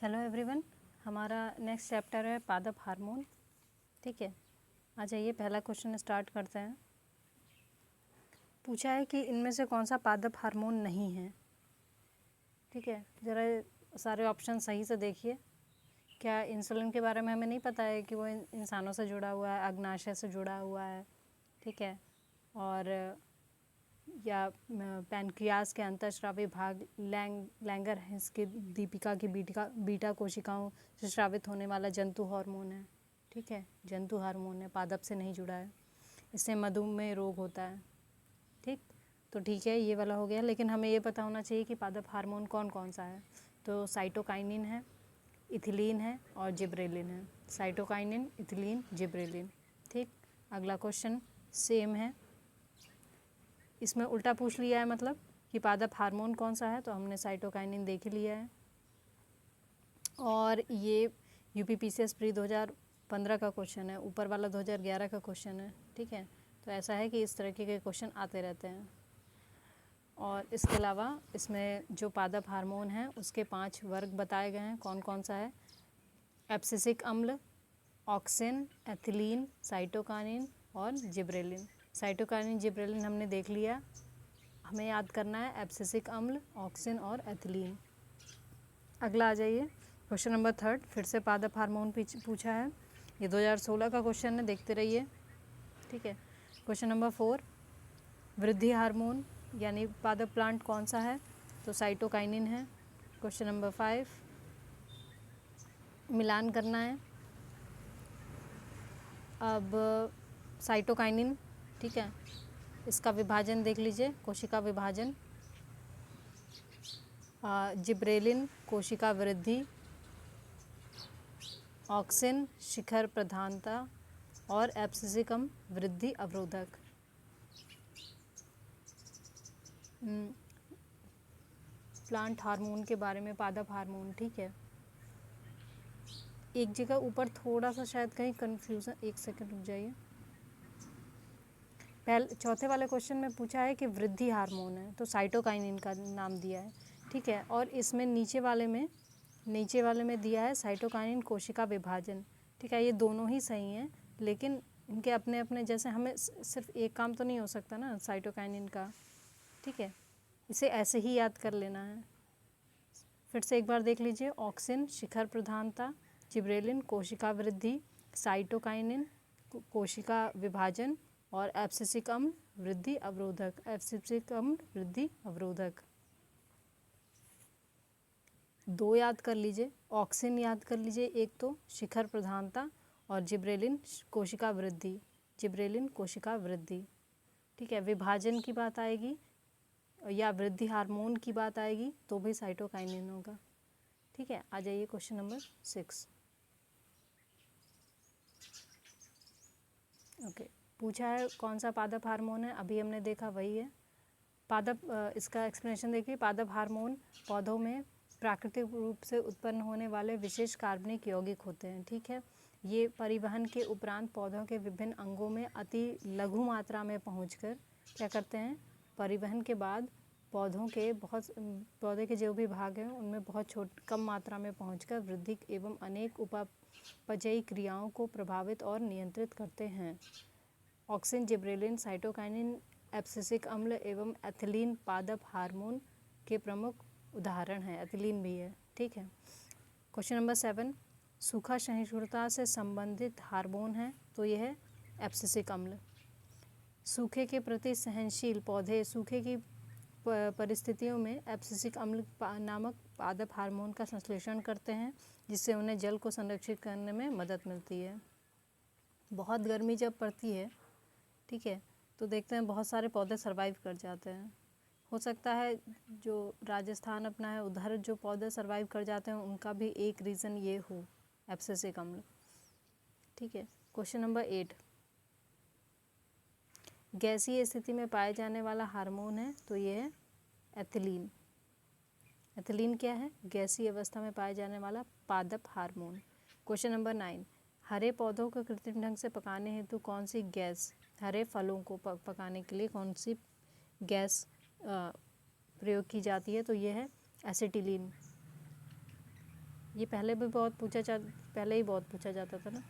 Hello everyone, हमारा next chapter है पादप हार्मोन। ठीक है, आ जाइए पहला क्वेश्चन स्टार्ट करते हैं। पूछा है कि इनमें से कौन सा पादप हार्मोन नहीं है। ठीक है, ज़रा सारे ऑप्शन सही से देखिए। क्या इंसुलिन के बारे में हमें नहीं पता है कि वो इंसानों से जुड़ा हुआ है, अग्नाशय से जुड़ा हुआ है। ठीक है, और या पैनक्रियाज के अंतःस्रावी भाग लैंगरहैंस की दीपिका की बीटा कोशिकाओं से स्रावित होने वाला जंतु हार्मोन है। ठीक है, जंतु हार्मोन है, पादप से नहीं जुड़ा है। इससे मधुमेह रोग होता है। ठीक, तो ठीक है, ये वाला हो गया। लेकिन हमें ये पता होना चाहिए कि पादप हार्मोन कौन कौन सा है। तो साइटोकाइनिन है, इथिलीन है और जिब्रेलिन है। Cytokinin, ethylene, gibberellin. ठीक, अगला क्वेश्चन सेम है, इसमें उल्टा पूछ लिया है, मतलब कि पादप हार्मोन कौन सा है। तो हमने साइटोकाइनिन देख लिया है। और ये यूपीपीसीएस प्री 2015 का क्वेश्चन है, ऊपर वाला 2011 का क्वेश्चन है। ठीक है, तो ऐसा है कि इस तरह के क्वेश्चन आते रहते हैं। और इसके अलावा इसमें जो पादप हार्मोन है उसके 5 वर्ग बताए गए हैं, कौन कौन सा है। एब्सिसिक अम्ल, ऑक्सिन, एथिलीन, साइटोकाइनिन और जिब्रेलिन। साइटोकाइनिन, जिब्रेलिन हमने देख लिया। हमें याद करना है एब्सिसिक अम्ल, ऑक्सिन और एथिलीन। अगला आ जाइए, क्वेश्चन नंबर 3 फिर से पादप हार्मोन पूछा है। ये 2016 का क्वेश्चन है, देखते रहिए। ठीक है, क्वेश्चन नंबर 4 वृद्धि हार्मोन यानी पादप प्लांट कौन सा है। तो साइटोकाइनिन है। क्वेश्चन नंबर 5 मिलान करना है। अब साइटोकाइनिन, ठीक है, इसका विभाजन देख लीजिए, कोशिका विभाजन। जिब्रेलिन कोशिका वृद्धि, ऑक्सिन शिखर प्रधानता और एब्सिसिकम वृद्धि अवरोधक। प्लांट हार्मोन के बारे में, पादप हार्मोन। ठीक है, एक जगह ऊपर थोड़ा सा शायद कहीं कंफ्यूजन, एक सेकंड रुक जाइए। चौथे वाले क्वेश्चन में पूछा है कि वृद्धि हार्मोन है, तो साइटोकाइनिन का नाम दिया है। ठीक है, और इसमें नीचे वाले में दिया है साइटोकाइनिन कोशिका विभाजन। ठीक है, ये दोनों ही सही हैं, लेकिन इनके अपने अपने, जैसे हमें सिर्फ एक काम तो नहीं हो सकता ना साइटोकाइनिन का। ठीक है, इसे ऐसे ही याद कर लेना है। फिर से एक बार देख लीजिए, ऑक्सिन शिखर प्रधानता, जिब्रेलिन कोशिका वृद्धि, साइटोकाइनिन कोशिका विभाजन और एब्सिसिक अम्ल वृद्धि अवरोधक। एब्सिसिक अम्ल वृद्धि अवरोधक 2 याद कर लीजिए, ऑक्सिन याद कर लीजिए एक तो, शिखर प्रधानता, और जिब्रेलिन कोशिका वृद्धि, जिब्रेलिन कोशिका वृद्धि। ठीक है, विभाजन की बात आएगी या वृद्धि हार्मोन की बात आएगी तो भी साइटोकाइनिन होगा। ठीक है, आ जाइए क्वेश्चन नंबर 6। ओके, पूछा है कौन सा पादप हार्मोन है, अभी हमने देखा वही है। पादप, इसका एक्सप्लेनेशन देखिए। पादप हार्मोन पौधों में प्राकृतिक रूप से उत्पन्न होने वाले विशेष कार्बनिक यौगिक होते हैं। ठीक है, ये परिवहन के उपरांत पौधों के विभिन्न अंगों में अति लघु मात्रा में पहुंचकर क्या करते हैं, परिवहन के बाद पौधे के जो भी भाग हैं उनमें बहुत कम मात्रा में पहुंचकर वृद्धि एवं अनेक उपापचयी क्रियाओं को प्रभावित और नियंत्रित करते हैं। ऑक्सिन, जिब्रेलिन, साइटोकाइनिन, एब्सिसिक अम्ल एवं एथिलीन पादप हार्मोन के प्रमुख उदाहरण हैं। एथिलीन भी है। ठीक है, क्वेश्चन नंबर 7 सूखा सहिष्णुता से संबंधित हार्मोन है, तो यह है एब्सिसिक अम्ल। सूखे के प्रति सहनशील पौधे सूखे की परिस्थितियों में एब्सिसिक अम्ल नामक पादप हार्मोन का संश्लेषण करते हैं, जिससे उन्हें जल को संरक्षित करने में मदद मिलती है। बहुत गर्मी जब पड़ती है, ठीक है, तो देखते हैं बहुत सारे पौधे सरवाइव कर जाते हैं। हो सकता है जो राजस्थान अपना है उधर जो पौधे सरवाइव कर जाते हैं उनका भी एक रीज़न ये हो, एब्सिसिक अम्ल। ठीक है, क्वेश्चन नंबर 8 गैसीय स्थिति में पाए जाने वाला हार्मोन है, तो ये है एथिलीन। एथिलीन क्या है, गैसीय अवस्था में पाए जाने वाला पादप हार्मोन। क्वेश्चन नंबर 9 हरे पौधों को कृत्रिम ढंग से पकाने हेतु कौन सी गैस, हरे फलों को पकाने के लिए कौन सी गैस प्रयोग की जाती है, तो ये है एसिटिलीन। ये पहले ही बहुत पूछा जाता था ना।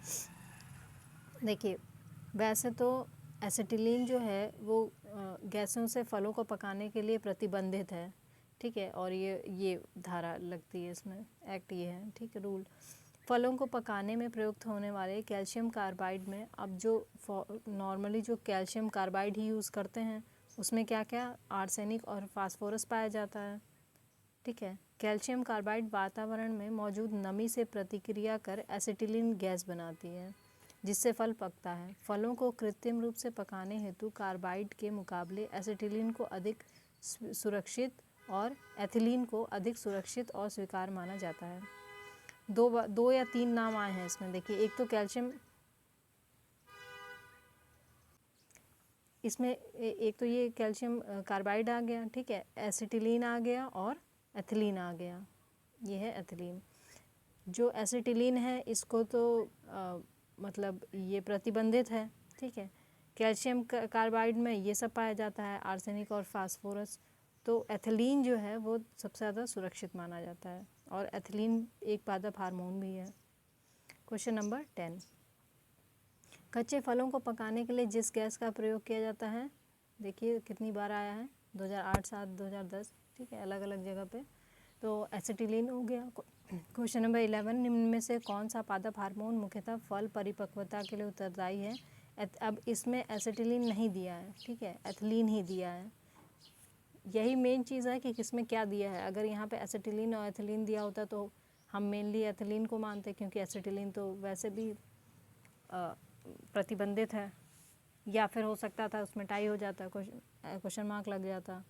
देखिए, वैसे तो एसिटिलीन जो है वो गैसों से फलों को पकाने के लिए प्रतिबंधित है, ठीक है, और ये धारा लगती है इसमें, एक्ट ये है, ठीक है, रूल। फलों को पकाने में प्रयुक्त होने वाले कैल्शियम कार्बाइड में अब जो नॉर्मली जो कैल्शियम कार्बाइड ही यूज़ करते हैं उसमें क्या क्या आर्सेनिक और फास्फोरस पाया जाता है, ठीक है। कैल्शियम कार्बाइड वातावरण में मौजूद नमी से प्रतिक्रिया कर एसिटिलीन गैस बनाती है जिससे फल पकता है। फलों को कृत्रिम रूप से पकाने हेतु कार्बाइड के मुकाबले एसिटिलीन को अधिक सुरक्षित और एथिलीन को अधिक सुरक्षित और स्वीकार माना जाता है। दो या तीन नाम आए हैं इसमें। देखिए, एक तो कैल्शियम, इसमें एक तो ये कैल्शियम कार्बाइड आ गया, ठीक है, एसिटिलीन आ गया और एथिलीन आ गया, ये है एथिलीन। जो एसिटिलीन है इसको तो मतलब ये प्रतिबंधित है, ठीक है। कैल्शियम कार्बाइड में ये सब पाया जाता है, आर्सेनिक और फास्फोरस। तो एथिलीन जो है वो सबसे ज़्यादा सुरक्षित माना जाता है और एथिलीन एक पादप हार्मोन भी है। क्वेश्चन नंबर 10, कच्चे फलों को पकाने के लिए जिस गैस का प्रयोग किया जाता है, देखिए कितनी बार आया है, 2008, 7, 2010, ठीक है, अलग अलग जगह पे। तो एसिटिलीन हो गया। क्वेश्चन नंबर 11, निम्न में से कौन सा पादप हार्मोन मुख्यतः फल परिपक्वता के लिए उत्तरदायी है? अब इसमें एसिटिलीन नहीं दिया है, ठीक है, एथिलीन ही दिया है। यही मेन चीज़ है कि किसमें क्या दिया है। अगर यहाँ पे एसिटिलीन और एथिलीन दिया होता तो हम मेनली एथिलीन को मानते, क्योंकि एसिटिलीन तो वैसे भी प्रतिबंधित है, या फिर हो सकता था उसमें टाई हो जाता, क्वेश्चन मार्क लग जाता।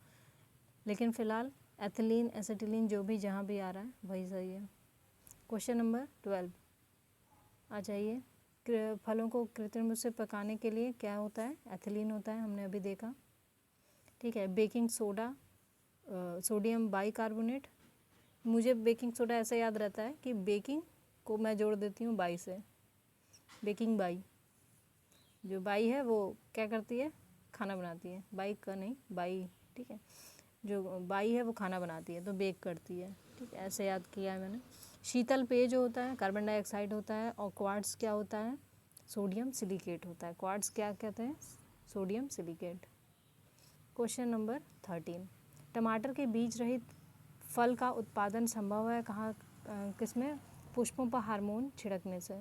लेकिन फ़िलहाल एथिलीन एसिटिलीन जो भी जहाँ भी आ रहा है वही सही है। क्वेश्चन नंबर 12 आ जाइए। फलों को कृत्रिम रूप से पकाने के लिए क्या होता है? एथिलीन होता है, हमने अभी देखा, ठीक है। Baking soda, sodium bicarbonate. मुझे बेकिंग सोडा ऐसा याद रहता है कि बेकिंग को मैं जोड़ देती हूँ बाई से, बेकिंग बाई। जो बाई है वो क्या करती है? खाना बनाती है। बाई का नहीं, बाई, ठीक है, जो बाई है वो खाना बनाती है, तो बेक करती है, ठीक है, ऐसे याद किया है मैंने। शीतल पेय जो होता है कार्बन डाइऑक्साइड होता है, और क्वार्ट्ज क्या होता है? सोडियम सिलिकेट होता है। क्वार्ट्ज क्या कहते हैं? Sodium silicate. क्वेश्चन नंबर 13, टमाटर के बीज रहित फल का उत्पादन संभव है कहाँ, किसमें? पुष्पों पर हार्मोन छिड़कने से।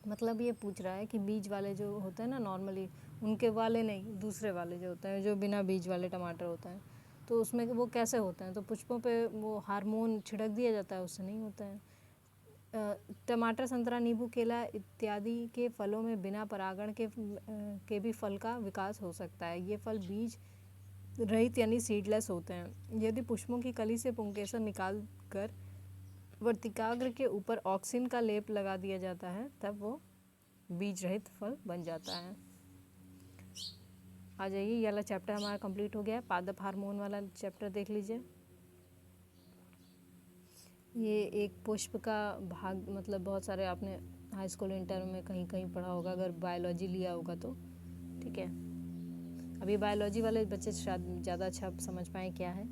मतलब ये पूछ रहा है कि बीज वाले जो होते हैं ना नॉर्मली, उनके वाले नहीं, दूसरे वाले जो होते हैं, जो बिना बीज वाले टमाटर होते हैं, तो उसमें वो कैसे होते हैं? तो पुष्पों पे वो हार्मोन छिड़क दिया जाता है, उससे नहीं होता है। टमाटर, संतरा, नींबू, केला इत्यादि के फलों में बिना परागण के भी फल का विकास हो सकता है। ये फल बीज रहित यानी सीडलेस होते हैं। यदि पुष्पों की कली से पुंकेसर निकाल कर वर्तिकाग्र के ऊपर ऑक्सिन का लेप लगा दिया जाता है तब वो बीज रहित फल बन जाता है। आ जाइए, ये वाला चैप्टर हमारा कंप्लीट हो गया है। पादप हार्मोन वाला चैप्टर देख लीजिए। ये एक पुष्प का भाग, मतलब बहुत सारे आपने हाई स्कूल इंटर में कहीं कहीं पढ़ा होगा, अगर बायोलॉजी लिया होगा तो, ठीक है। अभी बायोलॉजी वाले बच्चे शायद ज़्यादा अच्छा समझ पाएँ क्या है।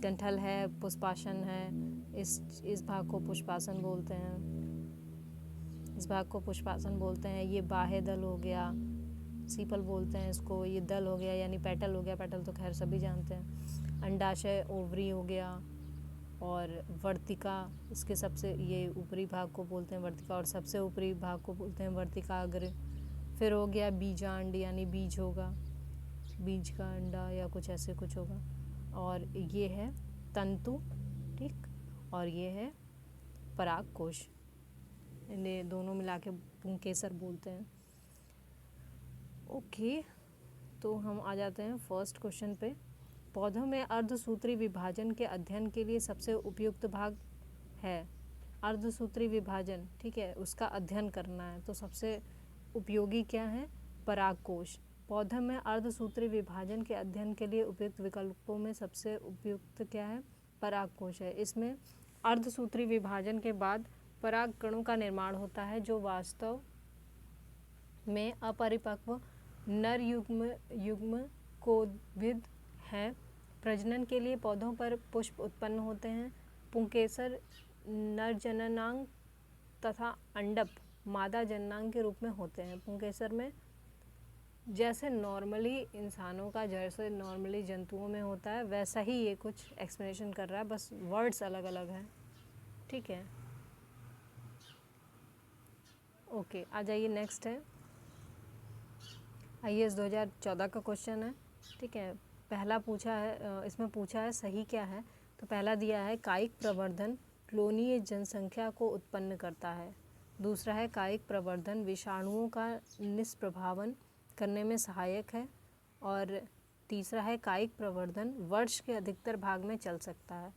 डंठल है, पुष्पासन है, इस भाग को पुष्पासन बोलते हैं, इस भाग को पुष्पासन बोलते हैं। ये बाह्य दल हो गया, सीपल बोलते हैं इसको। ये दल हो गया यानी पेटल हो गया, पेटल तो खैर सभी जानते हैं। अंडाशय, ओवरी हो गया, और वर्तिका, इसके सबसे ये ऊपरी भाग को बोलते हैं वर्तिका, और सबसे ऊपरी भाग को बोलते हैं वर्तिकाग्र। फिर हो गया बीजांड यानी बीज होगा, बीज का अंडा या कुछ ऐसे कुछ होगा। और ये है तंतु, ठीक, और ये है परागकोश। इन्हें दोनों मिला के पुंकेसर बोलते हैं। ओके, तो हम आ जाते हैं फर्स्ट क्वेश्चन पे। पौधों में अर्धसूत्री विभाजन के अध्ययन के लिए सबसे उपयुक्त भाग है अर्धसूत्री विभाजन, ठीक है, उसका अध्ययन करना है तो सबसे उपयोगी क्या है? परागकोश। पौधों में अर्धसूत्री विभाजन के अध्ययन के लिए उपयुक्त विकल्पों में सबसे उपयुक्त क्या है? परागकोश है। इसमें अर्धसूत्री विभाजन के बाद पराग कणों का निर्माण होता है जो वास्तव में अपरिपक्व नर युग्म कोद्भिद हैं। प्रजनन के लिए पौधों पर पुष्प उत्पन्न होते हैं। पुंकेसर नर जननांग तथा अंडप मादा जननांग के रूप में होते हैं। पुंकेसर में जैसे नॉर्मली इंसानों का, जैसे नॉर्मली जंतुओं में होता है, वैसा ही ये कुछ एक्सप्लेनेशन कर रहा है, बस वर्ड्स अलग अलग हैं। ठीक है, ओके, आ जाइए नेक्स्ट है IAS 2014 का क्वेश्चन है। ठीक है, पहला पूछा है, इसमें पूछा है सही क्या है। तो पहला दिया है कायिक प्रवर्धन क्लोनीय जनसंख्या को उत्पन्न करता है। दूसरा है कायिक प्रवर्धन विषाणुओं का निष्प्रभावन करने में सहायक है। और तीसरा है कायिक प्रवर्धन वर्ष के अधिकतर भाग में चल सकता है।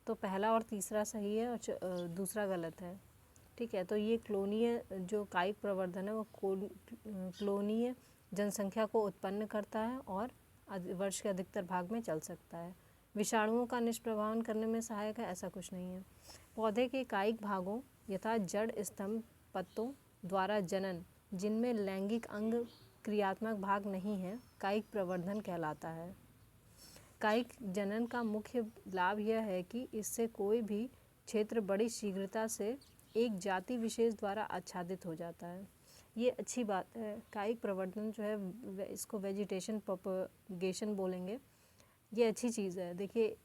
तो पहला और तीसरा सही है और दूसरा गलत है। ठीक है, तो ये क्लोनीय जो कायिक प्रवर्धन है वो क्लोनीय जनसंख्या को उत्पन्न करता है और वर्ष के अधिकतर भाग में चल सकता है। विषाणुओं का निष्प्रभावन करने में सहायक है, ऐसा कुछ नहीं है। पौधे के कायिक भागों यथा जड़, स्तंभ, पत्तों द्वारा जनन जिनमें लैंगिक अंग क्रियात्मक भाग नहीं है कायिक प्रवर्धन कहलाता है। कायिक जनन का मुख्य लाभ यह है कि इससे कोई भी क्षेत्र बड़ी शीघ्रता से एक जाति विशेष द्वारा आच्छादित हो जाता है। ये अच्छी बात है। कायिक प्रवर्धन जो है इसको वेजिटेशन प्रोपगेशन बोलेंगे। ये अच्छी चीज़ है। देखिए,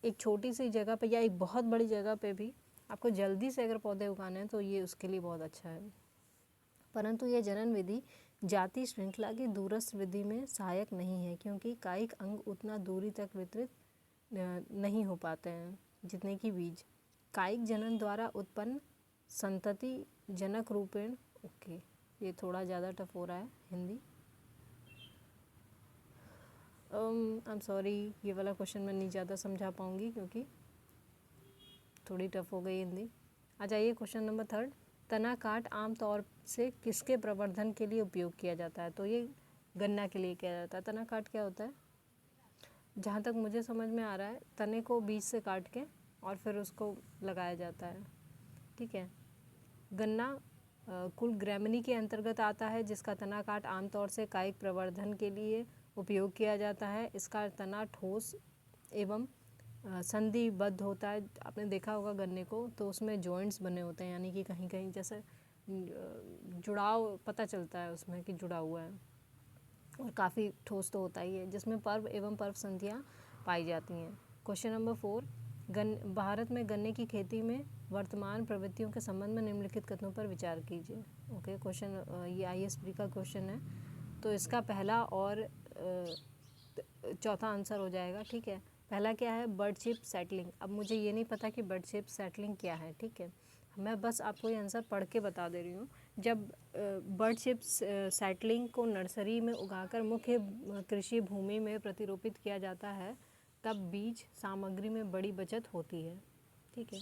एक छोटी सी जगह पे या एक बहुत बड़ी जगह पे भी आपको जल्दी से अगर पौधे उगाने हैं तो ये उसके लिए बहुत अच्छा है। परंतु यह जनन विधि जाति श्रृंखला की दूरस्थ विधि में सहायक नहीं है, क्योंकि कायिक अंग उतना दूरी तक वितरित नहीं हो पाते हैं जितने कि बीज। कायिक जनन द्वारा उत्पन्न संतति जनक रूपेण, ओके, ये थोड़ा ज़्यादा टफ हो रहा है हिंदी। आई एम सॉरी, ये वाला क्वेश्चन मैं नहीं ज़्यादा समझा पाऊँगी क्योंकि थोड़ी टफ हो गई हिंदी। आ जाइए क्वेश्चन नंबर 3। तना काट आमतौर से किसके प्रवर्धन के लिए उपयोग किया जाता है। तो ये गन्ना के लिए किया जाता है। तना काट क्या होता है? जहाँ तक मुझे समझ में आ रहा है, तने को बीज से काट के और फिर उसको लगाया जाता है। ठीक है, गन्ना कुल ग्रैमनी के अंतर्गत आता है, जिसका तना काट आमतौर से कायिक प्रवर्धन के लिए उपयोग किया जाता है। इसका तना ठोस एवं संधिबद्ध होता है। आपने देखा होगा गन्ने को, तो उसमें जॉइंट्स बने होते हैं, यानी कि कहीं कहीं जैसे जुड़ाव पता चलता है उसमें कि जुड़ा हुआ है, और काफ़ी ठोस तो होता ही है, जिसमें पर्व एवं पर्व संधियाँ पाई जाती हैं। क्वेश्चन नंबर 4, भारत में गन्ने की खेती में वर्तमान प्रवृत्तियों के संबंध में निम्नलिखित कथनों पर विचार कीजिए। ओके, क्वेश्चन ये ISP का क्वेश्चन है, तो इसका पहला और चौथा आंसर हो जाएगा। ठीक है, पहला क्या है? Bird ship settling. अब मुझे ये नहीं पता कि बर्ड शिप सेटलिंग क्या है। ठीक है, मैं बस आपको ये आंसर पढ़ के बता दे रही हूँ। जब बर्ड शिप सेटलिंग को नर्सरी में उगाकर मुख्य कृषि भूमि में प्रतिरोपित किया जाता है, तब बीज सामग्री में बड़ी बचत होती है। ठीक है,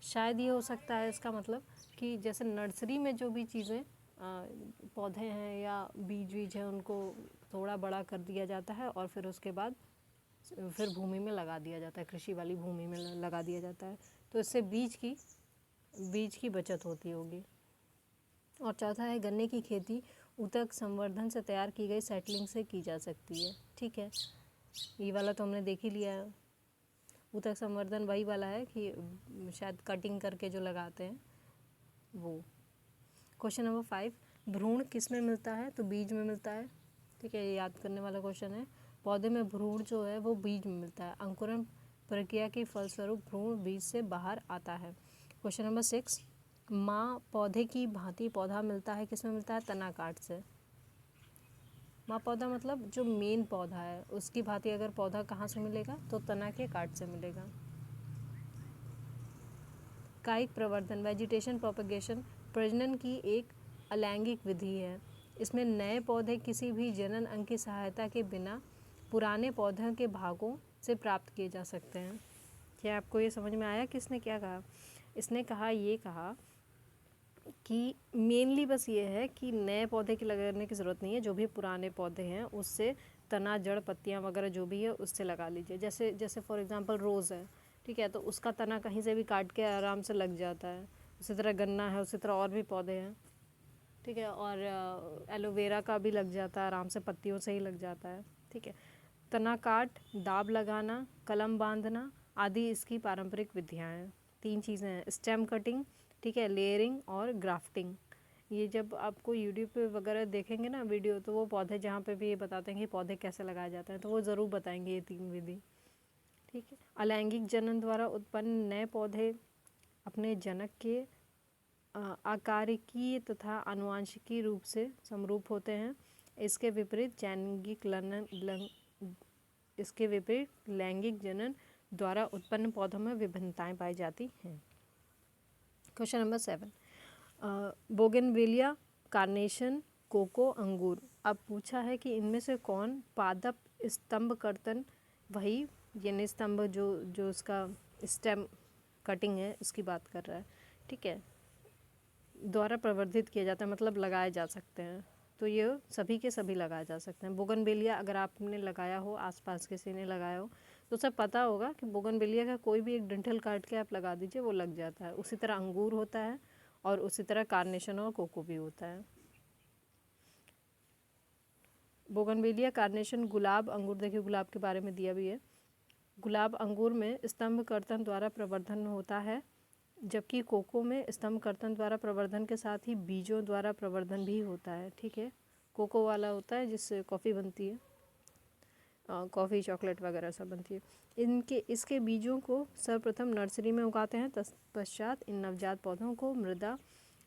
शायद ये हो सकता है इसका मतलब कि जैसे नर्सरी में जो भी चीज़ें पौधे हैं या बीज हैं, उनको थोड़ा बड़ा कर दिया जाता है और फिर उसके बाद फिर भूमि में लगा दिया जाता है, कृषि वाली भूमि में लगा दिया जाता है, तो इससे बीज की बचत होती होगी। और चौथा है गन्ने की खेती ऊतक संवर्धन से तैयार की गई सेटलिंग से की जा सकती है। ठीक है, ये वाला तो हमने देख ही लिया है। ऊतक संवर्धन वही वाला है कि शायद कटिंग करके जो लगाते हैं वो। क्वेश्चन नंबर 5, भ्रूण किस में मिलता है? तो बीज में मिलता है। ठीक है, ये याद करने वाला क्वेश्चन है। पौधे में भ्रूण जो है वो बीज में मिलता है। अंकुरण प्रक्रिया के फलस्वरूप भ्रूण बीज से बाहर आता है। क्वेश्चन नंबर 6, माँ पौधे की भांति पौधा मिलता है, किस में मिलता है? तना काट से। माँ पौधा मतलब जो मेन पौधा है उसकी भांति अगर पौधा कहाँ से मिलेगा? तो तना के काट से मिलेगा। कायिक प्रवर्धन वेजिटेशन प्रोपगेशन प्रजनन की एक अलैंगिक विधि है। इसमें नए पौधे किसी भी जनन अंग की सहायता के बिना पुराने पौधों के भागों से प्राप्त किए जा सकते हैं। क्या आपको ये समझ में आया किसने क्या कहा? इसने ये कहा कि मेनली बस ये है कि नए पौधे की लगाने की ज़रूरत नहीं है, जो भी पुराने पौधे हैं उससे तना, जड़, पत्तियां वगैरह जो भी है उससे लगा लीजिए। जैसे फॉर एग्जांपल रोज़ है, ठीक है, तो उसका तना कहीं से भी काट के आराम से लग जाता है। उसी तरह गन्ना है, उसी तरह और भी पौधे हैं, ठीक है, और एलोवेरा का भी लग जाता है आराम से, पत्तियों से ही लग जाता है। ठीक है, तना काट, दाब लगाना, कलम बांधना आदि इसकी पारंपरिक विधियाँ हैं। 3 चीज़ें हैं, स्टेम कटिंग, ठीक है, लेयरिंग और ग्राफ्टिंग। ये जब आपको यूट्यूब पे वगैरह देखेंगे ना वीडियो, तो वो पौधे जहाँ पे भी ये बताते हैं कि पौधे कैसे लगाए जाते हैं, तो वो ज़रूर बताएंगे ये 3 विधि, ठीक है। अलैंगिक जनन द्वारा उत्पन्न नए पौधे अपने जनक के आकारिकी तथा आनुवंशिकी रूप से समरूप होते हैं। इसके विपरीत लैंगिक जनन द्वारा उत्पन्न पौधों में विभिन्नताएं पाई जाती हैं। Question number 7, bougainvillea, carnation, cocoa, अंगूर। अब पूछा है कि इनमें से कौन पादप स्तंभकर्तन, वही यानी स्तंभ जो उसका स्टेम कटिंग है उसकी बात कर रहा है, ठीक है, द्वारा प्रवर्धित किया जाता है, मतलब लगाए जा सकते हैं। तो ये सभी के सभी लगाए जा सकते हैं। बोगनविलिया अगर आपने लगाया हो, आसपास किसी ने लगाया हो, तो सब पता होगा कि बोगनविलिया का कोई भी एक डंठल काट के आप लगा दीजिए, वो लग जाता है। उसी तरह अंगूर होता है और उसी तरह कार्नेशन और कोको भी होता है। बोगनविलिया, कार्नेशन, गुलाब, अंगूर, देखिए गुलाब के बारे में दिया भी है। गुलाब, अंगूर में स्तंभकर्तन द्वारा प्रवर्धन होता है, जबकि कोको में स्तंभकर्तन द्वारा प्रवर्धन के साथ ही बीजों द्वारा प्रवर्धन भी होता है, ठीक है। कोको वाला होता है जिससे कॉफ़ी बनती है, कॉफ़ी, चॉकलेट वगैरह सब बनती है। इसके बीजों को सर्वप्रथम नर्सरी में उगाते हैं, तत्पश्चात इन नवजात पौधों को मृदा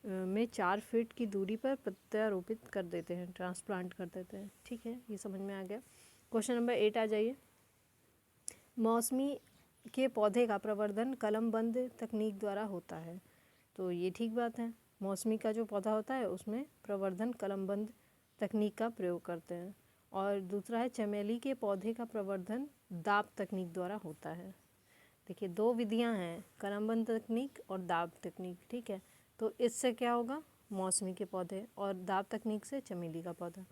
में 4 फीट की दूरी पर प्रत्यारोपित कर देते हैं, ट्रांसप्लांट कर देते हैं, ठीक है। ये समझ में आ गया। क्वेश्चन नंबर 8 आ जाइए। मौसमी के पौधे का प्रवर्धन कलमबंद तकनीक द्वारा होता है। तो ये ठीक बात है, मौसमी का जो पौधा होता है उसमें प्रवर्धन कलमबंद तकनीक का प्रयोग करते हैं। और दूसरा है चमेली के पौधे का प्रवर्धन दाब तकनीक द्वारा होता है। देखिए 2 विधियां हैं, कलमबंद तकनीक और दाब तकनीक, ठीक है। तो इससे क्या होगा, मौसमी के पौधे, और दाब तकनीक से चमेली का पौधा।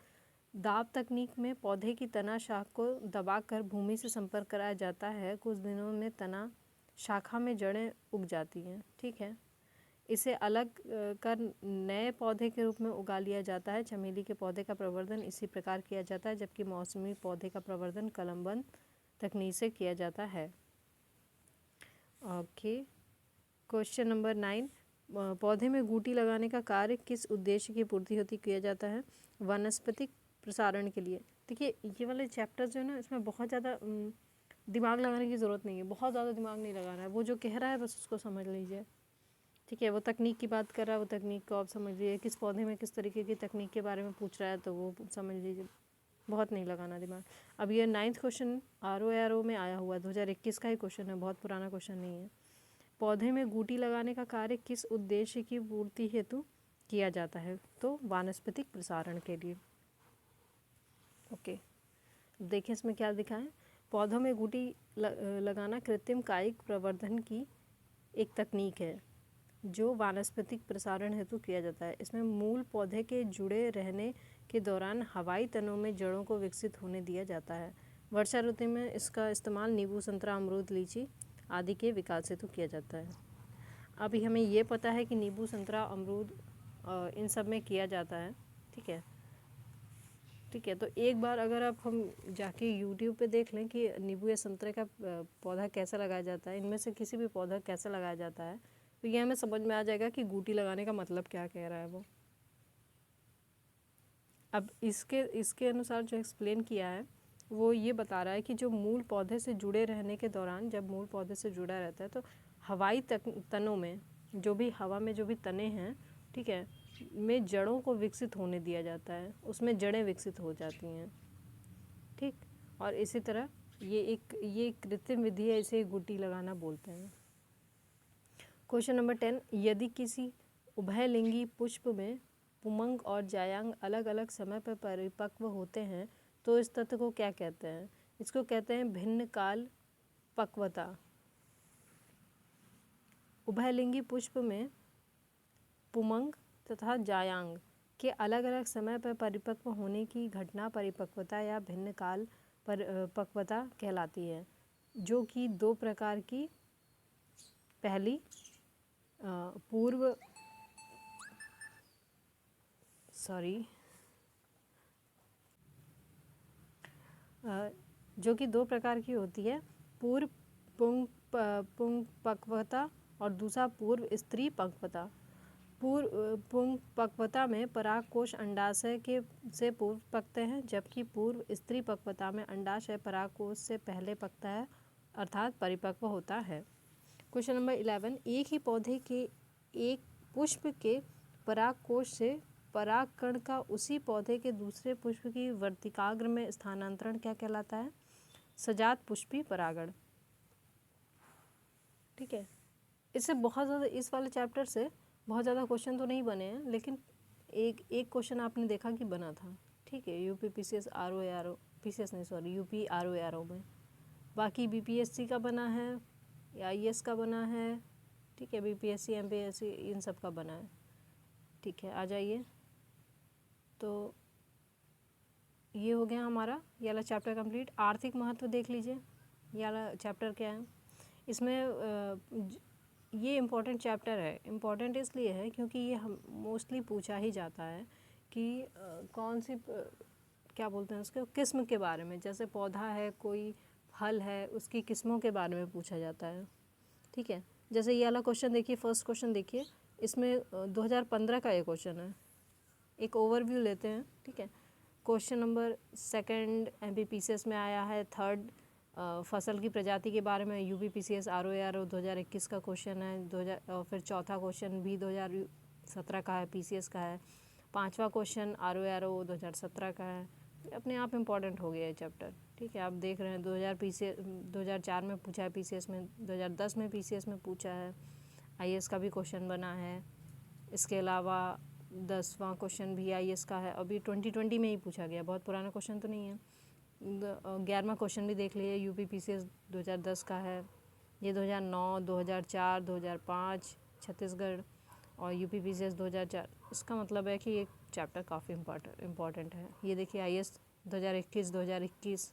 दाब तकनीक में पौधे की तना शाख को दबाकर भूमि से संपर्क कराया जाता है, कुछ दिनों में तना शाखा में जड़ें उग जाती हैं, ठीक है। इसे अलग कर नए पौधे के रूप में उगा लिया जाता है। चमेली के पौधे का प्रवर्धन इसी प्रकार किया जाता है, जबकि मौसमी पौधे का प्रवर्धन कलमबंद तकनीक से किया जाता है। ओके, क्वेश्चन नंबर 9, पौधे में गूटी लगाने का कार्य किस उद्देश्य की पूर्ति होती किया जाता है? वनस्पतिक प्रसारण के लिए। देखिए ये वाले चैप्टर्स जो है ना, इसमें बहुत ज़्यादा दिमाग लगाने की ज़रूरत नहीं है, बहुत ज़्यादा दिमाग नहीं लगाना है, वो जो कह रहा है बस उसको समझ लीजिए, ठीक है। वो तकनीक की बात कर रहा है, वो तकनीक को आप समझ लीजिए, किस पौधे में किस तरीके की तकनीक के बारे में पूछ रहा है तो वो समझ लीजिए, बहुत नहीं लगाना दिमाग। अब ये 9th क्वेश्चन RO में आया हुआ है, 2021 का ही क्वेश्चन है, बहुत पुराना क्वेश्चन नहीं है। पौधे में गूटी लगाने का कार्य किस उद्देश्य की पूर्ति हेतु किया जाता है? तो वानस्पतिक प्रसारण के लिए। ओके, देखिए इसमें क्या लिखा है। पौधों में गूटी लगाना कृत्रिम कायिक प्रवर्धन की एक तकनीक है जो वानस्पतिक प्रसारण हेतु किया जाता है। इसमें मूल पौधे के जुड़े रहने के दौरान हवाई तनों में जड़ों को विकसित होने दिया जाता है। वर्षा ऋतु में इसका इस्तेमाल नींबू, संतरा, अमरूद, लीची आदि के विकास हेतु किया जाता है। अभी हमें ये पता है कि नींबू, संतरा, अमरूद इन सब में किया जाता है, ठीक है, ठीक है। तो एक बार अगर हम जाके यूट्यूब पे देख लें कि नींबू या संतरे का पौधा कैसा लगाया जाता है, इनमें से किसी भी पौधा कैसा लगाया जाता है, तो ये हमें समझ में आ जाएगा कि गूटी लगाने का मतलब क्या कह रहा है वो। अब इसके अनुसार जो एक्सप्लेन किया है वो ये बता रहा है कि जो मूल पौधे से जुड़े रहने के दौरान, जब मूल पौधे से जुड़ा रहता है तो हवाई तनों में, जो भी हवा में जो भी तने हैं, ठीक है, में जड़ों को विकसित होने दिया जाता है, उसमें जड़ें विकसित हो जाती हैं, ठीक। और इसी तरह ये कृत्रिम विधि है, इसे गूटी लगाना बोलते हैं। क्वेश्चन नंबर 10, यदि किसी उभयलिंगी पुष्प में पुमंग और जायांग अलग अलग समय पर परिपक्व होते हैं तो इस तत्व को क्या कहते हैं? इसको कहते हैं भिन्न काल पक्वता। उभयलिंगी पुष्प में पुमंग तथा जायांग के अलग अलग समय पर परिपक्व होने की घटना परिपक्वता या भिन्न काल परिपक्वता कहलाती है, जो कि 2 प्रकार की, पहली जो कि 2 प्रकार की होती है, पूर्व पुंगपक्वता और दूसरा पूर्व स्त्री पंक्वता। पूर्व पुंपक्वता में परागकोश अंडाशय के से पूर्व पकते हैं, जबकि पूर्व स्त्री पक्वता में अंडाशय परागकोश से पहले पकता है अर्थात परिपक्व होता है। क्वेश्चन नंबर 11, एक ही पौधे के एक पुष्प के परागकोश से परागकण का उसी पौधे के दूसरे पुष्प की वर्तिकाग्र में स्थानांतरण क्या कहलाता है? सजात पुष्पी परागण। ठीक है, इससे बहुत ज़्यादा इस वाले चैप्टर से बहुत ज़्यादा क्वेश्चन तो नहीं बने हैं, लेकिन एक क्वेश्चन आपने देखा कि बना था। ठीक है, यूपी पीसीएस आरओ पीसीएस नहीं सॉरी यूपी आरओ में। बाकी बीपीएससी का बना है, आईएएस का बना है, ठीक है, बीपीएससी एमपीएससी इन सब का बना है। ठीक है, आ जाइए। तो ये हो गया हमारा ये वाला चैप्टर कंप्लीट। आर्थिक महत्व देख लीजिए, ये वाला चैप्टर क्या है। इसमें ये इम्पॉर्टेंट चैप्टर है। इम्पॉर्टेंट इसलिए है क्योंकि ये हम मोस्टली पूछा ही जाता है कि कौन सी क्या बोलते हैं उसके किस्म के बारे में, जैसे पौधा है, कोई फल है, उसकी किस्मों के बारे में पूछा जाता है। ठीक है, जैसे ये वाला क्वेश्चन देखिए, फर्स्ट क्वेश्चन देखिए, इसमें 2015 का ये क्वेश्चन है। एक ओवरव्यू लेते हैं। ठीक है, क्वेश्चन नंबर 2 एमपीपीसीएस में आया है। 3 फसल की प्रजाति के बारे में यूपीपीसीएस आरओ 2021 का क्वेश्चन है। 2000 और फिर चौथा क्वेश्चन भी 2017 का है, पीसीएस का है। 5वां क्वेश्चन आरओ 2017 का है। अपने आप इम्पॉर्टेंट हो गया है चैप्टर। ठीक है, आप देख रहे हैं 2004 में पूछा है पीसीएस में, 2010 में पीसीएस में पूछा है, आईएएस का भी क्वेश्चन बना है। इसके अलावा 10वां क्वेश्चन भी आईएएस का है, अभी 2020 में ही पूछा गया, बहुत पुराना क्वेश्चन तो नहीं है। 11वां क्वेश्चन भी देख लीजिए, यूपी पीसीएस 2010 का है। ये 2009, 2004, 2005 छत्तीसगढ़ और यूपी पीसीएस 2004। इसका मतलब है कि ये चैप्टर काफ़ी इम्पॉर्टेंट है। ये देखिए आईएएस 2021,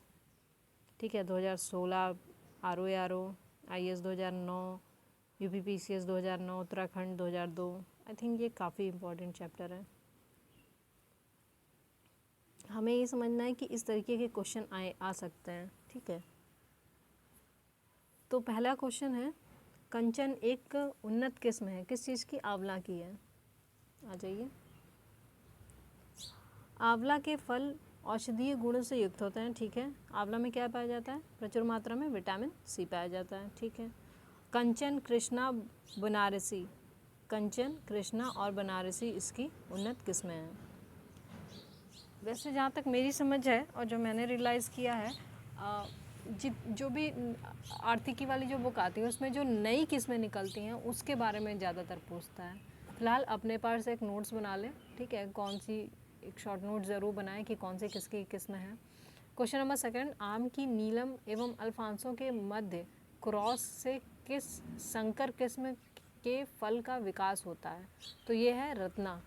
ठीक है, 2016 RO IAS 2009, UP PCS 2009, Uttarakhand 2002। I think ये काफ़ी इम्पॉर्टेंट चैप्टर है। हमें ये समझना है कि इस तरीके के क्वेश्चन आ सकते हैं। ठीक है, तो पहला क्वेश्चन है, कंचन एक उन्नत किस्म है, किस चीज़ की? आंवला की है। आ जाइए। आंवला के फल औषधीय गुणों से युक्त होते हैं। ठीक है, आंवला में क्या पाया जाता है? प्रचुर मात्रा में विटामिन सी पाया जाता है। ठीक है, कंचन, कृष्णा, बनारसी। कंचन, कृष्णा और बनारसी इसकी उन्नत किस्में हैं। वैसे जहाँ तक मेरी समझ है और जो मैंने रियलाइज़ किया है, जो भी आर्थिकी वाली जो बुक आती है उसमें जो नई किस्में निकलती हैं उसके बारे में ज़्यादातर पूछता है। फ़िलहाल अपने पास एक नोट्स बना लें। ठीक है, कौन सी एक शॉर्ट नोट ज़रूर बनाएं कि कौन सी किसकी किस्म है। क्वेश्चन नंबर 2, आम की नीलम एवं अल्फांसो के मध्य क्रॉस से किस संकर किस्म के फल का विकास होता है? तो ये है रत्ना।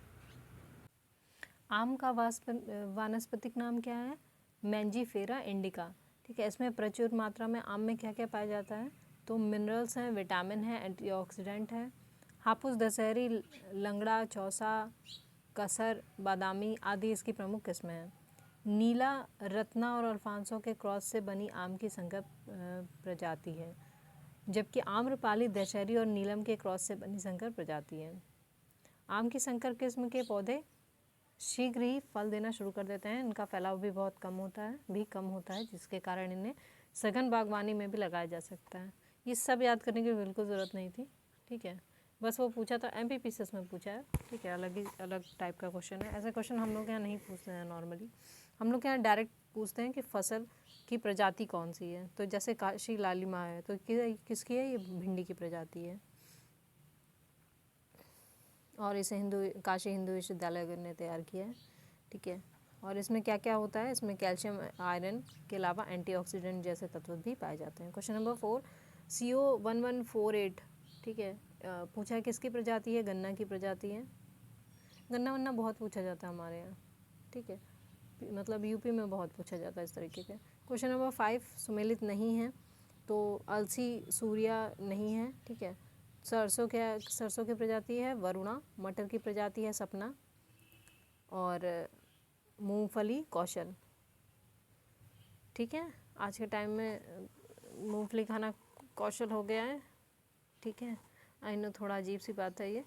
आम का वानस्पतिक नाम क्या है? Mangifera indica. ठीक है, इसमें प्रचुर मात्रा में आम में क्या क्या पाया जाता है? तो मिनरल्स हैं, विटामिन है, एंटीऑक्सीडेंट है। हापुस, दशहरी, लंगड़ा, चौसा, कसर, बादामी आदि इसकी प्रमुख किस्में हैं। नीला, रत्ना और अल्फांसो के क्रॉस से बनी आम की संकर प्रजाति है, जबकि आम्रपाली, दशहरी और नीलम के क्रॉस से बनी संकर प्रजाति है। आम की संकर किस्म के पौधे शीघ्र ही फल देना शुरू कर देते हैं। इनका फैलाव भी बहुत कम होता है, जिसके कारण इन्हें सघन बागवानी में भी लगाया जा सकता है। ये सब याद करने की बिल्कुल ज़रूरत नहीं थी। ठीक है, बस वो पूछा था, एमपीपीसीएस में पूछा है। ठीक है, अलग टाइप का क्वेश्चन है। ऐसे क्वेश्चन हम लोग के यहाँ नहीं पूछते हैं नॉर्मली। हम लोग के यहाँ डायरेक्ट पूछते हैं कि फसल की प्रजाति कौन सी है। तो जैसे काशी लालिमा है, तो किसकी है? ये भिंडी की प्रजाति है और इसे काशी हिंदू विश्वविद्यालय ने तैयार किया है। ठीक है, और इसमें क्या क्या होता है? इसमें कैल्शियम, आयरन के अलावा एंटीऑक्सीडेंट जैसे तत्व भी पाए जाते हैं। Question number 4, CO1148। ठीक है, पूछा है किसकी प्रजाति है? गन्ना की प्रजाति है। गन्ना वन्ना बहुत पूछा जाता है हमारे यहाँ। ठीक है, मतलब यूपी में बहुत पूछा जाता है इस तरीके के। क्वेश्चन नंबर 5, सुमेलित नहीं है, तो अलसी, सूर्या नहीं है। ठीक है, सरसों की प्रजाति है वरुणा, मटर की प्रजाति है सपना और मूंगफली कौशल। ठीक है, आज के टाइम में मूंगफली खाना कौशल हो गया है। ठीक है, आई नो थोड़ा अजीब सी बात है ये,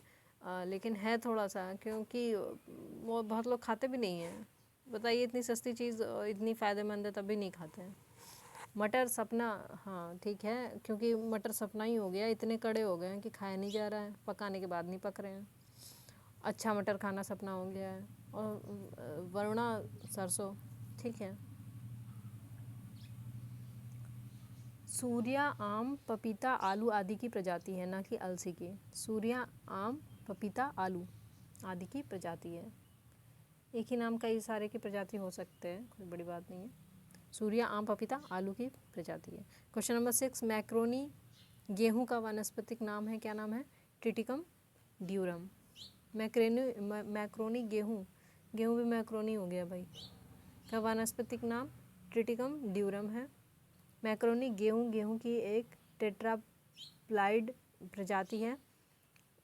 लेकिन है थोड़ा सा, क्योंकि वो बहुत लोग खाते भी नहीं हैं। बताइए, इतनी सस्ती चीज़ इतनी फ़ायदेमंद है तब भी नहीं खाते हैं। मटर सपना, हाँ ठीक है, क्योंकि मटर सपना ही हो गया, इतने कड़े हो गए हैं कि खाया नहीं जा रहा है, पकाने के बाद नहीं पक रहे हैं। अच्छा मटर खाना सपना हो गया है। और वरुणा सरसों, ठीक है। सूर्या आम, पपीता, आलू आदि की प्रजाति है, ना कि अलसी की। सूर्या आम, पपीता, आलू आदि की प्रजाति है। एक ही नाम कई सारे की प्रजाति हो सकते हैं, कोई बड़ी बात नहीं है। सूर्या आम, पपीता, आलू की प्रजाति है। क्वेश्चन नंबर 6, मैक्रोनी गेहूं का वानस्पतिक नाम है, क्या नाम है? Triticum durum. मैक्रोनी गेहूं भी मैक्रोनी हो गया भाई, का वानस्पतिक नाम ट्रिटिकम ड्यूरम है। मैक्रोनी गेहूं की एक टेट्राप्लाइड प्रजाति है।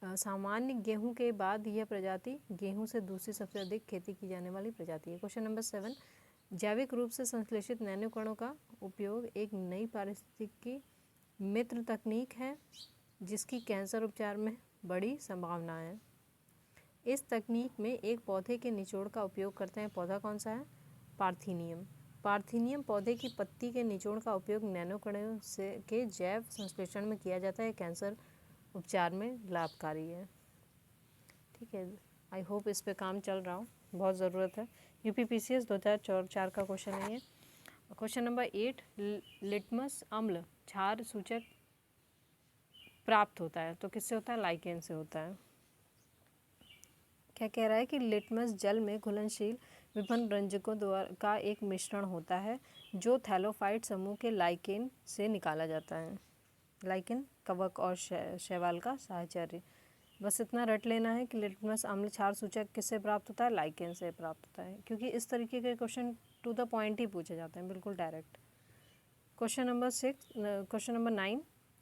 सामान्य गेहूं के बाद यह प्रजाति गेहूं से दूसरी सबसे अधिक खेती की जाने वाली प्रजाति है। क्वेश्चन नंबर 7, जैविक रूप से संश्लेषित नैनोकणों का उपयोग एक नई पारिस्थितिकी मित्र तकनीक है जिसकी कैंसर उपचार में बड़ी संभावना है। इस तकनीक में एक पौधे के निचोड़ का उपयोग करते हैं। पौधा कौन सा है? पार्थीनियम। पार्थीनियम पौधे की पत्ती के निचोड़ का उपयोग नैनोकणों से के जैव संश्लेषण में किया जाता है। कैंसर उपचार में लाभकारी है। ठीक है, आई होप इस पे काम चल रहा हो, बहुत ज़रूरत है। यूपीपीसीएस 2004 का क्वेश्चन है ये। क्वेश्चन नंबर 8, लिटमस अम्ल क्षार सूचक प्राप्त होता है, तो किससे होता है? लाइकेन से होता है। क्या कह रहा है कि लिटमस जल में घुलनशील विभिन्न रंजकों द्वारा का एक मिश्रण होता है जो थैलोफाइट समूह के लाइकेन से निकाला जाता है। लाइकेन कवक और शैवाल का साहचर्य। बस इतना रट लेना है कि लिटमस अम्ल क्षार सूचक किससे प्राप्त होता है? लाइकेन से प्राप्त होता है, क्योंकि इस तरीके के क्वेश्चन टू द पॉइंट ही पूछे जाते हैं, बिल्कुल डायरेक्ट। क्वेश्चन नंबर 9,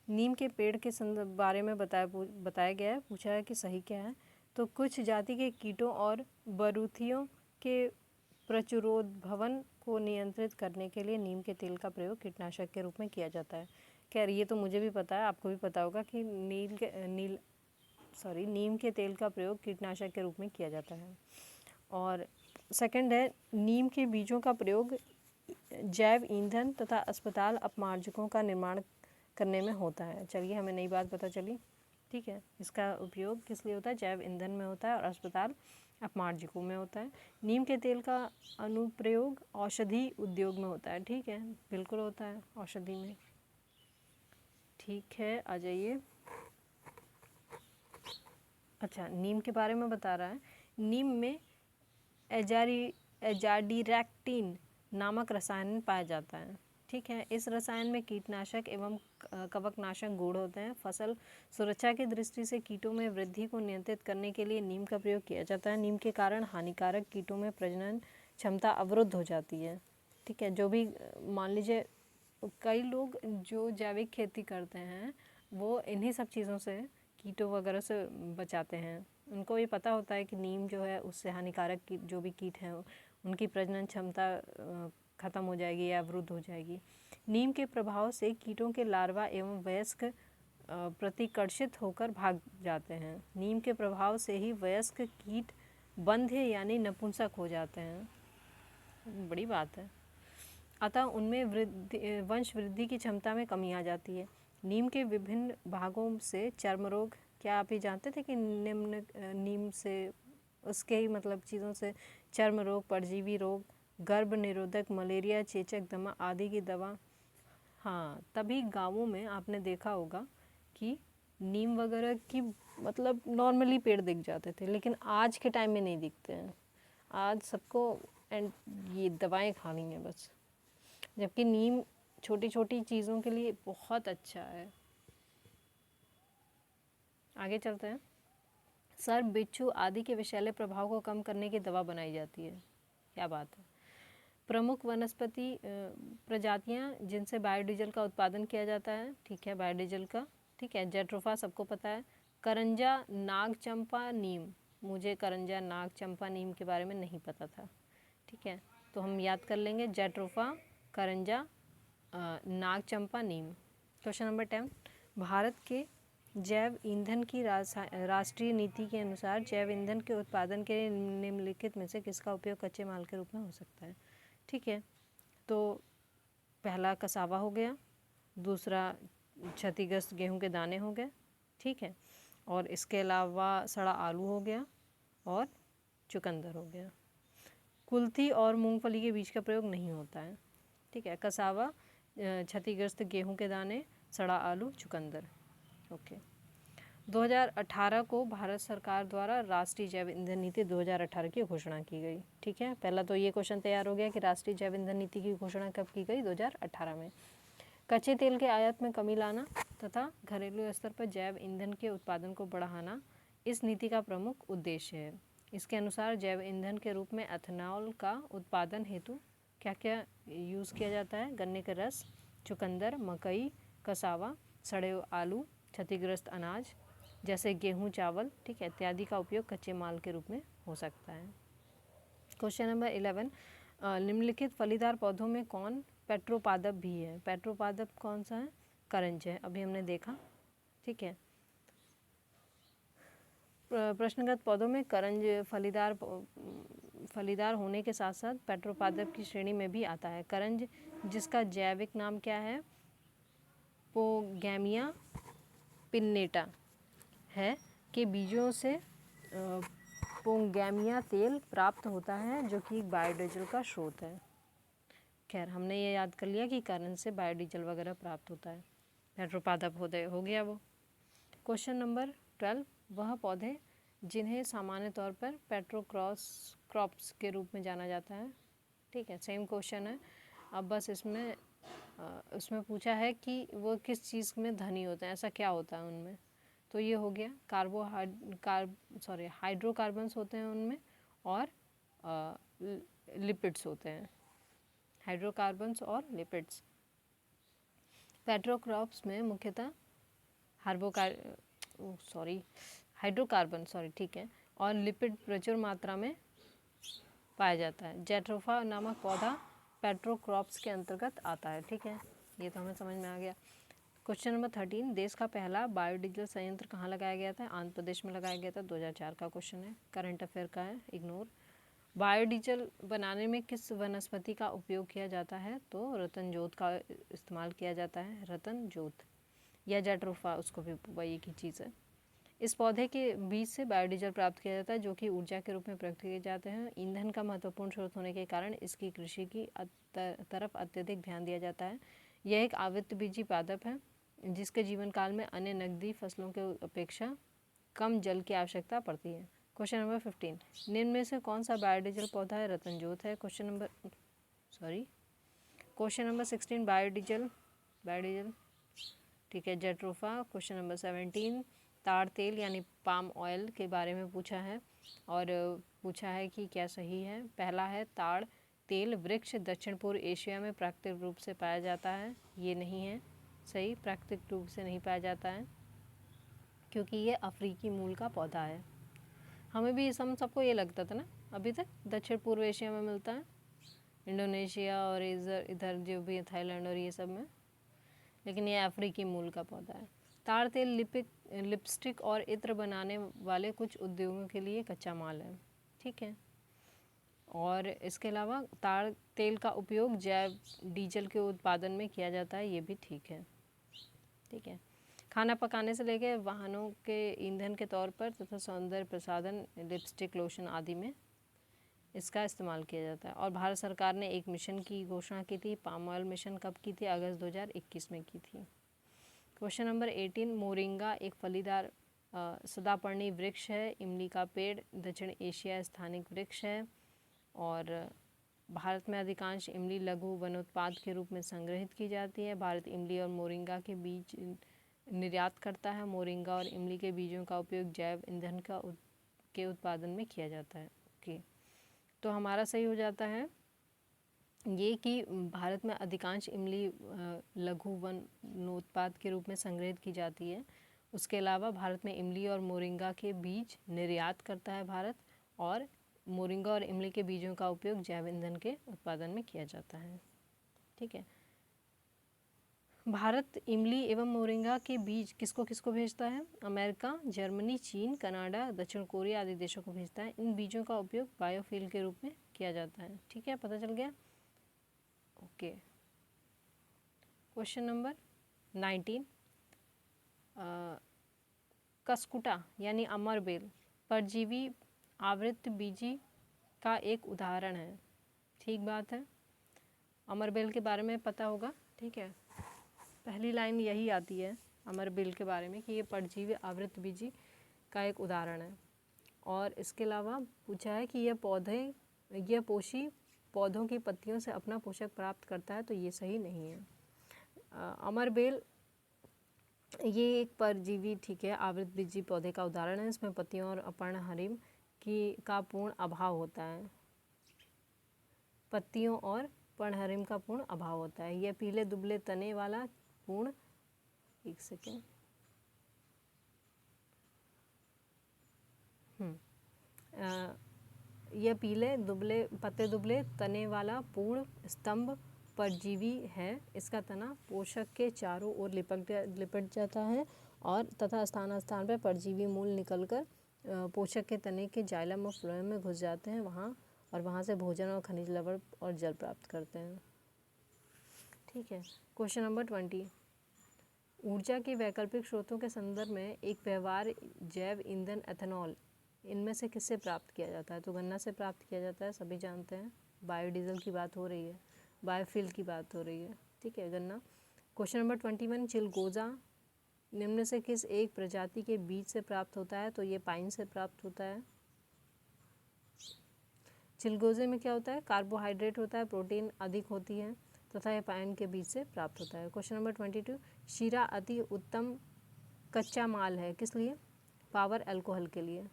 नीम के पेड़ के बारे में बताया गया है, पूछा है कि सही क्या है। तो कुछ जाति के कीटों और बरूथियों के प्रचुरोद्भवन को नियंत्रित करने के लिए नीम के तेल का प्रयोग कीटनाशक के रूप में किया जाता है। खैर ये तो मुझे भी पता है, आपको भी पता होगा कि नीम के तेल का प्रयोग कीटनाशक के रूप में किया जाता है। और सेकंड है, नीम के बीजों का प्रयोग जैव ईंधन तथा अस्पताल अपमार्जकों का निर्माण करने में होता है। चलिए, हमें नई बात पता चली। ठीक है, इसका उपयोग किस लिए होता है? जैव ईंधन में होता है और अस्पताल अपमार्जकों में होता है। नीम के तेल का अनुप्रयोग औषधि उद्योग में होता है। ठीक है, बिल्कुल होता है औषधि में। ठीक है, आ जाइए। अच्छा, नीम के बारे में बता रहा है। नीम में एजाडिरेक्टिन नामक रसायन पाया जाता है। ठीक है, इस रसायन में कीटनाशक एवं कवकनाशक गुण होते हैं। फसल सुरक्षा की दृष्टि से कीटों में वृद्धि को नियंत्रित करने के लिए नीम का प्रयोग किया जाता है। नीम के कारण हानिकारक कीटों में प्रजनन क्षमता अवरुद्ध हो जाती है। ठीक है, जो भी मान लीजिए कई लोग जो जैविक खेती करते हैं वो इन्हीं सब चीज़ों से, कीटों वगैरह से बचाते हैं। उनको ये पता होता है कि नीम जो है उससे हानिकारक जो भी कीट हैं उनकी प्रजनन क्षमता ख़त्म हो जाएगी या अवरुद्ध हो जाएगी। नीम के प्रभाव से कीटों के लार्वा एवं वयस्क प्रतिकर्षित होकर भाग जाते हैं। नीम के प्रभाव से ही वयस्क कीट बंध्य यानी नपुंसक हो जाते हैं। बड़ी बात है। अतः उनमें वंश वृद्धि की क्षमता में कमी आ जाती है। नीम के विभिन्न भागों से चर्म रोग, क्या आप ये जानते थे कि नीम से उसके ही मतलब चीज़ों से चर्म रोग, परजीवी रोग, गर्भ निरोधक, मलेरिया, चेचक, दमा आदि की दवा। हाँ, तभी गांवों में आपने देखा होगा कि नीम वगैरह की मतलब नॉर्मली पेड़ दिख जाते थे, लेकिन आज के टाइम में नहीं दिखते हैं। आज सबको ये दवाएं खानी है बस, जबकि नीम छोटी छोटी चीज़ों के लिए बहुत अच्छा है। आगे चलते हैं। सर्प, बिच्छू आदि के विषैले प्रभाव को कम करने की दवा बनाई जाती है। क्या बात है। प्रमुख वनस्पति प्रजातियां जिनसे बायोडीजल का उत्पादन किया जाता है। ठीक है, बायोडीजल का। ठीक है, जेट्रोफा सबको पता है। करंजा, नाग चंपा, नीम। मुझे करंजा, नाग चंपा, नीम के बारे में नहीं पता था। ठीक है, तो हम याद कर लेंगे, जेट्रोफा, करंजा, नाग चंपा, नीम। क्वेश्चन नंबर 10, भारत के जैव ईंधन की राष्ट्रीय नीति के अनुसार जैव ईंधन के उत्पादन के लिए निम्नलिखित में से किसका उपयोग कच्चे माल के रूप में हो सकता है? ठीक है, तो पहला कसावा हो गया, दूसरा क्षतिग्रस्त गेहूं के दाने हो गए, ठीक है, और इसके अलावा सड़ा आलू हो गया और चुकंदर हो गया। कुल्थी और मूंगफली के बीज का प्रयोग नहीं होता है, ठीक है। कसावा, क्षतिग्रस्त गेहूं के दाने, सड़ा आलू, चुकंदर। ओके। 2018 को भारत सरकार द्वारा राष्ट्रीय जैव ईंधन नीति 2018 की घोषणा की गई, ठीक है। पहला तो ये क्वेश्चन तैयार हो गया कि राष्ट्रीय जैव ईंधन नीति की घोषणा कब की गई? 2018 में। कच्चे तेल के आयात में कमी लाना तथा घरेलू स्तर पर जैव ईंधन के उत्पादन को बढ़ाना इस नीति का प्रमुख उद्देश्य है। इसके अनुसार जैव ईंधन के रूप में एथेनॉल का उत्पादन हेतु क्या क्या यूज़ किया जाता है? गन्ने का रस, चुकंदर, मकई, कसावा, सड़े आलू, क्षतिग्रस्त अनाज जैसे गेहूं, चावल, ठीक है, इत्यादि का उपयोग कच्चे माल के रूप में हो सकता है। क्वेश्चन नंबर 11, निम्नलिखित फलीदार पौधों में कौन पेट्रोपादप भी है? पेट्रोपादप कौन सा है? करंज है, अभी हमने देखा, ठीक है। प्रश्नगत पौधों में करंज फलीदार होने के साथ साथ पेट्रोपादप की श्रेणी में भी आता है। करंज, जिसका जैविक नाम क्या है? पोगैमिया पिन्नेटा है, के बीजों से पोगैमिया तेल प्राप्त होता है जो कि बायोडीजल का स्रोत है। खैर, हमने ये याद कर लिया कि करंज से बायोडीजल वगैरह प्राप्त होता है। पेट्रोपादप हो गया वो। क्वेश्चन नंबर 12, वह पौधे जिन्हें सामान्य तौर पर क्रॉप्स के रूप में जाना जाता है, ठीक है, सेम क्वेश्चन है। अब बस उसमें पूछा है कि वो किस चीज़ में धनी होते हैं, ऐसा क्या होता है उनमें। तो ये हो गया हाइड्रोकार्बन्स होते हैं उनमें और लिपिड्स होते हैं, हाइड्रोकार्बन्स और लिपिड्स। पेट्रोक्रॉप्स में मुख्यतः हाइड्रोकार्बन, ठीक है, और लिपिड प्रचुर मात्रा में पाया जाता है। जैट्रोफा नामक पौधा पेट्रोक्रॉप्स के अंतर्गत आता है, ठीक है, ये तो हमें समझ में आ गया। क्वेश्चन नंबर 13, देश का पहला बायोडीजल संयंत्र कहाँ लगाया गया था? आंध्र प्रदेश में लगाया गया था, 2004 का क्वेश्चन है, करंट अफेयर का है, इग्नोर। बायोडीजल बनाने में किस वनस्पति का उपयोग किया जाता है? तो रतन जोत का इस्तेमाल किया जाता है, रतन जोत या जैट्रोफा, उसको भी वही एक ही चीज़ है। इस पौधे के बीज से बायोडीजल प्राप्त किया जाता है जो कि ऊर्जा के रूप में प्रयोग किए जाते हैं। ईंधन का महत्वपूर्ण स्रोत होने के कारण इसकी कृषि की तरफ अत्यधिक ध्यान दिया जाता है। यह एक आवृतबीजी पादप है जिसके जीवन काल में अन्य नकदी फसलों के अपेक्षा कम जल की आवश्यकता पड़ती है। क्वेश्चन नंबर 15, निम्न में से कौन सा बायोडीजल पौधा है? रतनजोत है। क्वेश्चन नंबर 16, बायोडीजल, ठीक है, जैट्रोफा। क्वेश्चन नंबर 17, ताड़ तेल यानी पाम ऑयल के बारे में पूछा है और पूछा है कि क्या सही है। पहला है ताड़ तेल वृक्ष दक्षिण पूर्व एशिया में प्राकृतिक रूप से पाया जाता है, ये नहीं है सही, प्राकृतिक रूप से नहीं पाया जाता है क्योंकि ये अफ्रीकी मूल का पौधा है। हमें भी सबको ये लगता था ना अभी तक दक्षिण पूर्व एशिया में मिलता है, इंडोनेशिया और इधर जो भी थाईलैंड और ये सब में, लेकिन ये अफ्रीकी मूल का पौधा है। ताड़ तेल लिपस्टिक और इत्र बनाने वाले कुछ उद्योगों के लिए कच्चा माल है, ठीक है। और इसके अलावा ताड़ तेल का उपयोग जैव डीजल के उत्पादन में किया जाता है, ये भी ठीक है, ठीक है। खाना पकाने से लेकर वाहनों के ईंधन के तौर पर तथा सौंदर्य प्रसाधन, लिपस्टिक, लोशन आदि में इसका इस्तेमाल किया जाता है। और भारत सरकार ने एक मिशन की घोषणा की थी, पाम ऑयल मिशन, कब की थी? अगस्त 2021 में की थी। क्वेश्चन नंबर 18, मोरिंगा एक फलीदार सदापर्णी वृक्ष है, इमली का पेड़ दक्षिण एशिया स्थानिक वृक्ष है और भारत में अधिकांश इमली लघु वनोत्पाद के रूप में संग्रहित की जाती है। भारत इमली और मोरिंगा के बीज निर्यात करता है। मोरिंगा और इमली के बीजों का उपयोग जैव ईंधन के उत्पादन में किया जाता है। ओके, तो हमारा सही हो जाता है ये कि भारत में अधिकांश इमली लघु वनोत्पाद के रूप में संग्रहित की जाती है। उसके अलावा भारत में इमली और मोरिंगा के बीज निर्यात करता है भारत, और मोरिंगा और इमली के बीजों का उपयोग जैव ईंधन के उत्पादन में किया जाता है, ठीक है। भारत इमली एवं मोरिंगा के बीज किसको किसको भेजता है? अमेरिका, जर्मनी, चीन, कनाडा, दक्षिण कोरिया आदि देशों को भेजता है। इन बीजों का उपयोग बायोफ्यूल के रूप में किया जाता है। ठीक है, पता चल गया। ओके, क्वेश्चन नंबर 19, कस्कुटा यानी अमरबेल परजीवी आवृतबीजी का एक उदाहरण है। ठीक बात है, अमरबेल के बारे में पता होगा। ठीक है, पहली लाइन यही आती है अमरबेल के बारे में कि ये परजीवी आवृतबीजी का एक उदाहरण है। और इसके अलावा पूछा है कि यह पोषी पौधों की पत्तियों से अपना पोषक प्राप्त करता है, तो ये सही नहीं है। अमरबेल ये एक परजीवी, ठीक है, आवृतबीजी पौधे का उदाहरण है। इसमें पत्तियों और पर्णहरिम का पूर्ण अभाव होता है। पत्तियों और पर्णहरिम का पूर्ण अभाव होता है। यह पीले दुबले तने वाला पूर्ण, एक सेकेंड, यह पीले दुबले पत्ते दुबले तने वाला पूर्ण स्तंभ परजीवी है। इसका तना पोषक के चारों ओर लिपट जाता है और तथा स्थान स्थान पर परजीवी मूल निकलकर पोषक के तने के जाइलम और फ्लोएम में घुस जाते हैं वहाँ से भोजन और खनिज लवण और जल प्राप्त करते हैं। ठीक है, क्वेश्चन नंबर 20, ऊर्जा के वैकल्पिक स्रोतों के संदर्भ में एक व्यवहार्य जैव ईंधन एथेनॉल इनमें से किससे प्राप्त किया जाता है? तो गन्ना से प्राप्त किया जाता है, सभी जानते हैं। बायोडीजल की बात हो रही है, बायोफ्यूल की बात हो रही है। ठीक है, गन्ना। क्वेश्चन नंबर 21, चिलगोजा निम्न से किस एक प्रजाति के बीज से प्राप्त होता है? तो ये पाइन से प्राप्त होता है। चिलगोजे में क्या होता है? कार्बोहाइड्रेट होता है, प्रोटीन अधिक होती है तथा यह पाइन के बीज से प्राप्त होता है। क्वेश्चन नंबर 22, शीरा अति उत्तम कच्चा माल है, किस लिए? पावर अल्कोहल के लिए।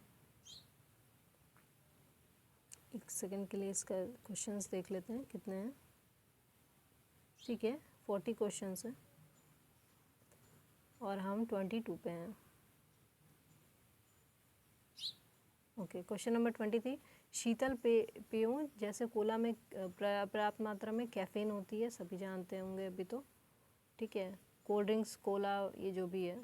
एक सेकंड के लिए इसका क्वेश्चंस देख लेते हैं कितने हैं। ठीक है, 40 क्वेश्चंस हैं और हम 22 पे हैं। ओके, क्वेश्चन नंबर 23, शीतल पेयों जैसे कोला में पर्याप्त मात्रा में कैफीन होती है, सभी जानते होंगे अभी तो। ठीक है, कोल्ड ड्रिंक्स, कोला, ये जो भी है।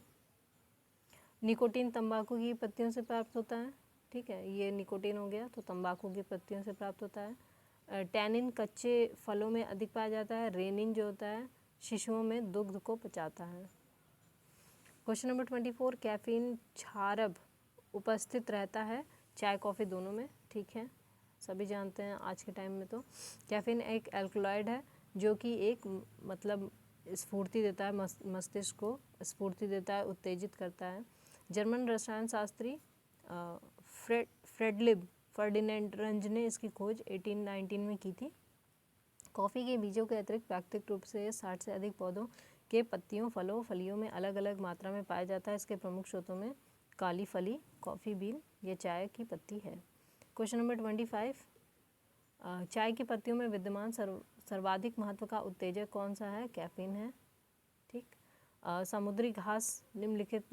निकोटीन तंबाकू की पत्तियों से प्राप्त होता है। ठीक है, ये निकोटीन हो गया, तो तंबाकू की पत्तियों से प्राप्त होता है। टैनिन कच्चे फलों में अधिक पाया जाता है। रेनिन जो होता है शिशुओं में दुग्ध को पचाता है। क्वेश्चन नंबर 24, कैफीन क्षारब उपस्थित रहता है चाय कॉफ़ी दोनों में। ठीक है, सभी जानते हैं आज के टाइम में। तो कैफीन एक एल्कलॉइड है जो कि एक मतलब स्फूर्ति देता है, मस्तिष्क को स्फूर्ति देता है, उत्तेजित करता है। जर्मन रसायन शास्त्री फ्रेडलिब फर्डिनेंड ने इसकी खोज 1819 में की थी। कॉफ़ी के बीजों के अतिरिक्त प्राकृतिक रूप से 60 से अधिक पौधों के पत्तियों, फलों, फलियों में अलग अलग मात्रा में पाया जाता है। इसके प्रमुख स्रोतों में काली फली, कॉफ़ी बीन या चाय की पत्ती है। क्वेश्चन नंबर 25, चाय की पत्तियों में विद्यमान सर्वाधिक महत्व का उत्तेजक कौन सा है? कैफीन है। ठीक, समुद्री घास निम्नलिखित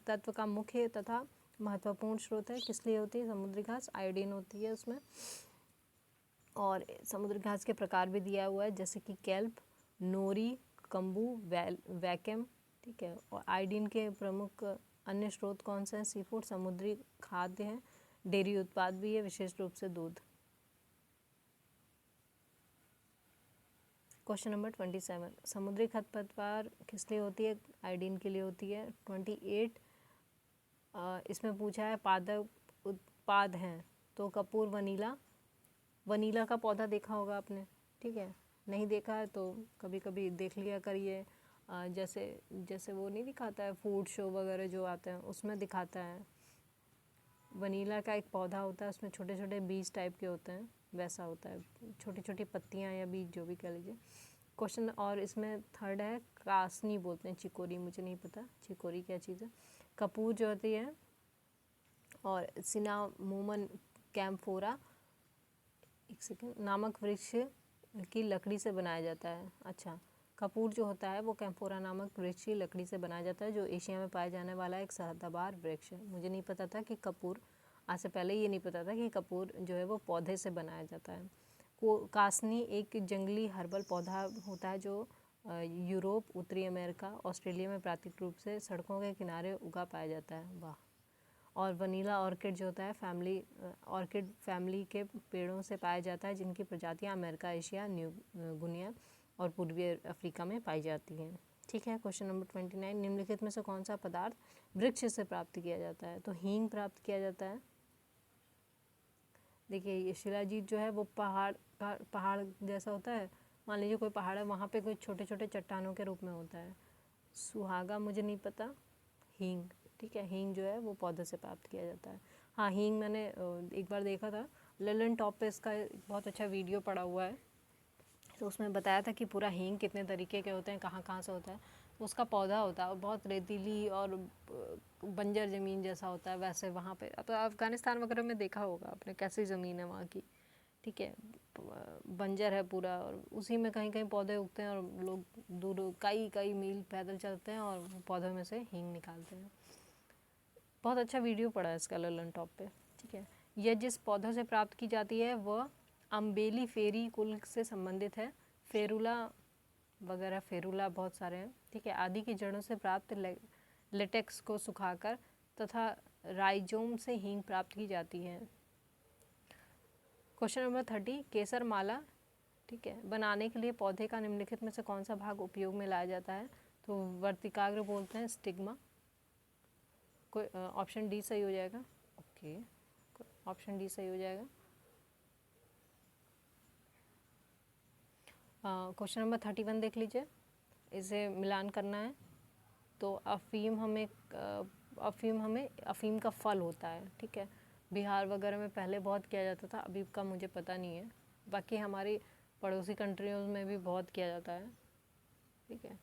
तत्व का मुख्य तथा महत्वपूर्ण स्रोत है। किस लिए होती है समुद्री घास? आयोडीन होती है उसमें। और समुद्री घास के प्रकार भी दिया हुआ है, जैसे कि केल्प, नोरी, कम्बू, वैकम। ठीक है, और आयोडीन के प्रमुख अन्य स्रोत कौन से हैं? सी फूड, समुद्री खाद्य है, डेयरी उत्पाद भी है, विशेष रूप से दूध। क्वेश्चन नंबर 27, समुद्री खरपतवार किस लिए होती है? आयोडीन के लिए होती है। 28, इसमें पूछा है पादप उत्पाद हैं, तो कपूर, वनीला का पौधा देखा होगा आपने। ठीक है, नहीं देखा है तो कभी कभी देख लिया करिए। जैसे वो नहीं दिखाता है फूड शो वगैरह जो आते हैं उसमें दिखाता है। वनीला का एक पौधा होता है, उसमें छोटे छोटे बीज टाइप के होते हैं, वैसा होता है, छोटी छोटी पत्तियां या बीज जो भी कह लीजिए। क्वेश्चन और इसमें थर्ड है कासनी बोलते हैं, चिकोरी, मुझे नहीं पता चिकोरी क्या चीज़ है। कपूर जो होती है और सिनामोमम कैम्फोरा, एक सेकेंड, नामक वृक्ष की लकड़ी से बनाया जाता है। अच्छा, कपूर जो होता है वो कैम्फोरा नामक वृक्ष की लकड़ी से बनाया जाता है, जो एशिया में पाया जाने वाला एक सदाबहार वृक्ष है। मुझे नहीं पता था कि कपूर, आज से पहले ये नहीं पता था कि कपूर जो है वो पौधे से बनाया जाता है। कासनी एक जंगली हर्बल पौधा होता है जो यूरोप, उत्तरी अमेरिका, ऑस्ट्रेलिया में प्राकृतिक रूप से सड़कों के किनारे उगा पाया जाता है। वाह। और वनीला ऑर्किड जो होता है ऑर्किड फैमिली के पेड़ों से पाया जाता है, जिनकी प्रजातियां अमेरिका, एशिया, न्यू गुनिया और पूर्वी अफ्रीका में पाई जाती हैं। ठीक है। क्वेश्चन नंबर 29, निम्नलिखित में से कौन सा पदार्थ वृक्ष से प्राप्त किया जाता है? तो हींग प्राप्त किया जाता है। देखिए ये शिलाजीत जो है वो पहाड़ जैसा होता है। मान लीजिए कोई पहाड़ है, वहाँ पे कोई छोटे छोटे चट्टानों के रूप में होता है। सुहागा मुझे नहीं पता। हींग, ठीक है, हींग जो है वो पौधे से प्राप्त किया जाता है। हाँ, हींग मैंने एक बार देखा था, लेलन टॉप पे इसका बहुत अच्छा वीडियो पड़ा हुआ है, तो उसमें बताया था कि पूरा हींग कितने तरीके के होते हैं, कहाँ कहाँ से होता है। तो उसका पौधा होता है और बहुत रेतीली और बंजर ज़मीन जैसा होता है, वैसे वहाँ पे तो अफ़गानिस्तान वगैरह में देखा होगा आपने कैसी ज़मीन है वहाँ की। ठीक है, बंजर है पूरा, और उसी में कहीं कहीं पौधे उगते हैं और लोग दूर कई कई मील पैदल चलते हैं और पौधों में से हींग निकालते हैं। बहुत अच्छा वीडियो पड़ा है इसका ललन टॉप पे। ठीक है, यह जिस पौधों से प्राप्त की जाती है वह अम्बेली फेरी कुल से संबंधित है। फेरुला वगैरह, फेरुला बहुत सारे हैं। ठीक है, आदि की जड़ों से प्राप्त लेटेक्स को सुखाकर तथा राइजोम से हींग प्राप्त की जाती है। क्वेश्चन नंबर 30, केसर माला, ठीक है, बनाने के लिए पौधे का निम्नलिखित में से कौन सा भाग उपयोग में लाया जाता है? तो वर्तिकाग्र बोलते हैं, स्टिग्मा। कोई ऑप्शन डी सही हो जाएगा। ओके, ऑप्शन डी सही हो जाएगा। क्वेश्चन नंबर 31 देख लीजिए, इसे मिलान करना है। तो अफ़ीम अफ़ीम का फल होता है। ठीक है, बिहार वगैरह में पहले बहुत किया जाता था, अभी का मुझे पता नहीं है। बाकी हमारी पड़ोसी कंट्रियों में भी बहुत किया जाता है। ठीक है,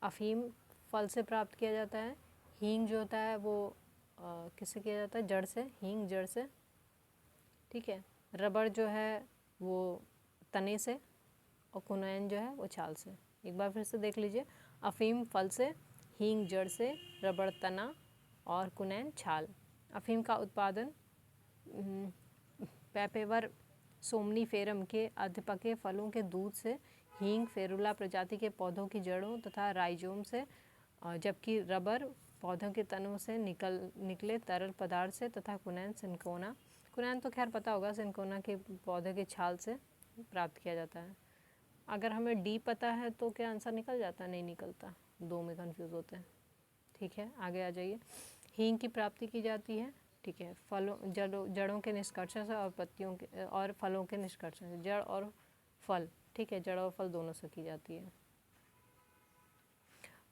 अफ़ीम फल से प्राप्त किया जाता है। हींग जो होता है वो किससे किया जाता है? जड़ से, हींग जड़ से। ठीक है, रबड़ जो है वो तने से, और कुनैन जो है वो छाल से। एक बार फिर से देख लीजिए, अफ़ीम फल से, हींग जड़ से, रबड़ तना और कुनैन छाल। अफ़ीम का उत्पादन पेपेवर सोमनीफेरम के अधपके फलों के दूध से, हींग फेरुला प्रजाति के पौधों की जड़ों तथा राइजोम से, जबकि रबर पौधों के तनों से निकले तरल पदार्थ से, तथा कुनैन सिनकोना, कुनैन तो खैर पता होगा, सिनकोना के पौधे की छाल से प्राप्त किया जाता है। अगर हमें डी पता है तो क्या आंसर निकल जाता? नहीं निकलता, दो में कंफ्यूज होते हैं। ठीक है, आगे आ जाइए। हींग की प्राप्ति की जाती है, ठीक है, फलों जड़ों के निष्कर्षण से और पत्तियों के और फलों के निष्कर्षण से, जड़ और फल। ठीक है, जड़ और फल दोनों से की जाती है।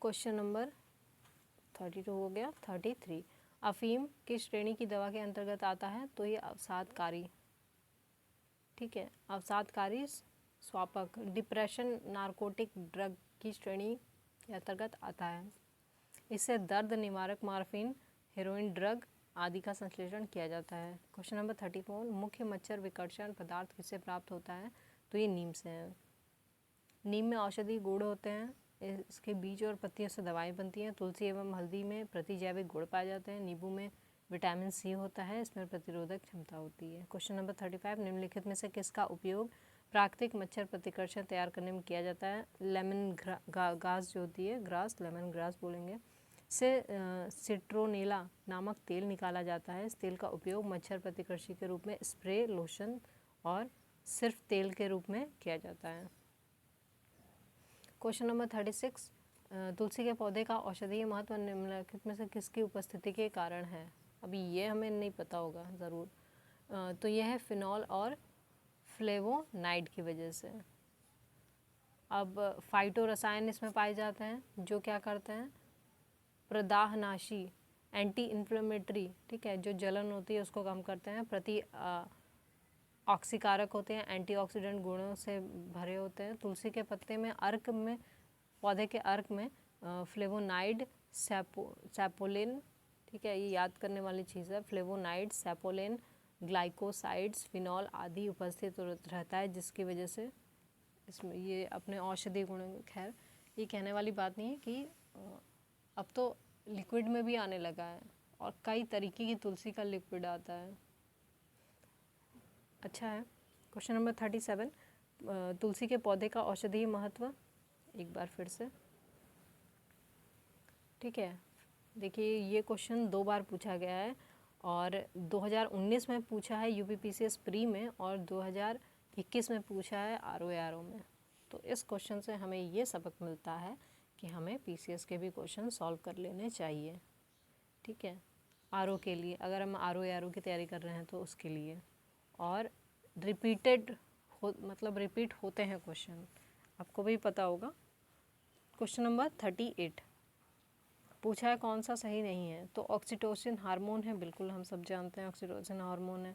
क्वेश्चन नंबर 32 हो गया। 33, अफीम किस श्रेणी की दवा के अंतर्गत आता है? तो ये अवसादकारी, ठीक है, अवसादकारी स्वापक, डिप्रेशन नार्कोटिक ड्रग की श्रेणी के अंतर्गत आता है। इससे दर्द निवारक मॉर्फिन, हेरोइन ड्रग आदि का संश्लेषण किया जाता है। क्वेश्चन नंबर 34, मुख्य मच्छर विकर्षण पदार्थ किससे प्राप्त होता है? तो ये नीम से है। नीम में औषधि गुण होते हैं, इसके बीज और पत्तियों से दवाएं बनती हैं। तुलसी एवं हल्दी में प्रतिजैविक गुण पाए जाते हैं। नींबू में विटामिन सी होता है, इसमें प्रतिरोधक क्षमता होती है। क्वेश्चन नंबर 35, निम्नलिखित में से किसका उपयोग प्राकृतिक मच्छर प्रतिकर्षण तैयार करने में किया जाता है? लेमन ग्रास जो होती है, ग्रास, लेमन ग्रास बोलेंगे, से सिट्रोनेला नामक तेल निकाला जाता है। इस तेल का उपयोग मच्छर प्रतिकर्षी के रूप में स्प्रे, लोशन और सिर्फ तेल के रूप में किया जाता है। क्वेश्चन नंबर 36, तुलसी के पौधे का औषधीय महत्व निम्नलिखित में से किसकी उपस्थिति के कारण है? अभी ये हमें नहीं पता होगा ज़रूर। तो यह है फिनॉल और फ्लेवोनाइड की वजह से। अब फाइटो रसायन इसमें पाए जाते हैं जो क्या करते हैं? प्रदाहनाशी, एंटी इन्फ्लेमेटरी, ठीक है, जो जलन होती है उसको कम करते हैं। प्रति ऑक्सीकारक होते हैं, एंटीऑक्सीडेंट गुणों से भरे होते हैं। तुलसी के पत्ते में अर्क में, पौधे के अर्क में फ्लेवोनाइड, सैपोलिन, ठीक है, ये याद करने वाली चीज़ है। फ्लेवोनाइड, सैपोलिन, ग्लाइकोसाइड्स, फिनॉल आदि उपस्थित रहता है, जिसकी वजह से इसमें ये अपने औषधीय गुण, खैर ये कहने वाली बात नहीं है कि अब तो लिक्विड में भी आने लगा है और कई तरीके की तुलसी का लिक्विड आता है। अच्छा है। क्वेश्चन नंबर 37, तुलसी के पौधे का औषधीय महत्व, एक बार फिर से। ठीक है, देखिए ये क्वेश्चन 2 बार पूछा गया है और 2019 में पूछा है यूपीपीसीएस प्री में और 2021 में पूछा है आरओ में। तो इस क्वेश्चन से हमें ये सबक मिलता है कि हमें पीसीएस के भी क्वेश्चन सॉल्व कर लेने चाहिए। ठीक है, आरओ के लिए, अगर हम आरओ की तैयारी कर रहे हैं तो उसके लिए, और रिपीटेड मतलब रिपीट होते हैं क्वेश्चन, आपको भी पता होगा। क्वेश्चन नंबर 38 पूछा है कौन सा सही नहीं है, तो ऑक्सीटोसिन हार्मोन है, बिल्कुल हम सब जानते हैं ऑक्सीटोसिन हार्मोन है।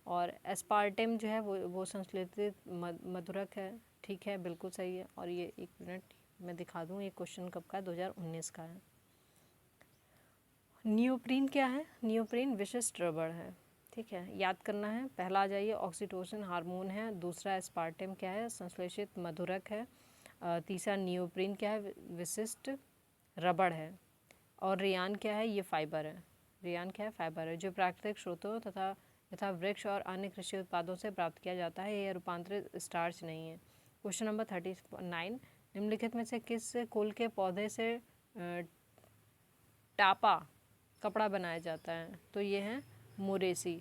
और एस्पार्टेम जो है वो संश्लेषित मधुरक है, ठीक है, बिल्कुल सही है। और ये एक मिनट मैं दिखा दूँ, ये क्वेश्चन कब का है, 2019 का है। नियोप्रीन क्या है, नियोप्रीन विशिष्ट रबड़ है। ठीक है, याद करना है, पहला आ जाइए ऑक्सीटोसिन हार्मोन है, दूसरा एस्पार्टेम क्या है, संश्लेषित मधुरक है, तीसरा नियोप्रीन क्या है, विशिष्ट रबड़ है, और रेयान क्या है, ये फाइबर है। रेयान क्या है, फाइबर है, जो प्राकृतिक स्रोतों तथा वृक्ष और अन्य कृषि उत्पादों से प्राप्त किया जाता है। यह रूपांतरित स्टार्च नहीं है। क्वेश्चन नंबर 39, निम्नलिखित में से किस कुल के पौधे से टापा कपड़ा बनाया जाता है, तो ये है मोरेसी।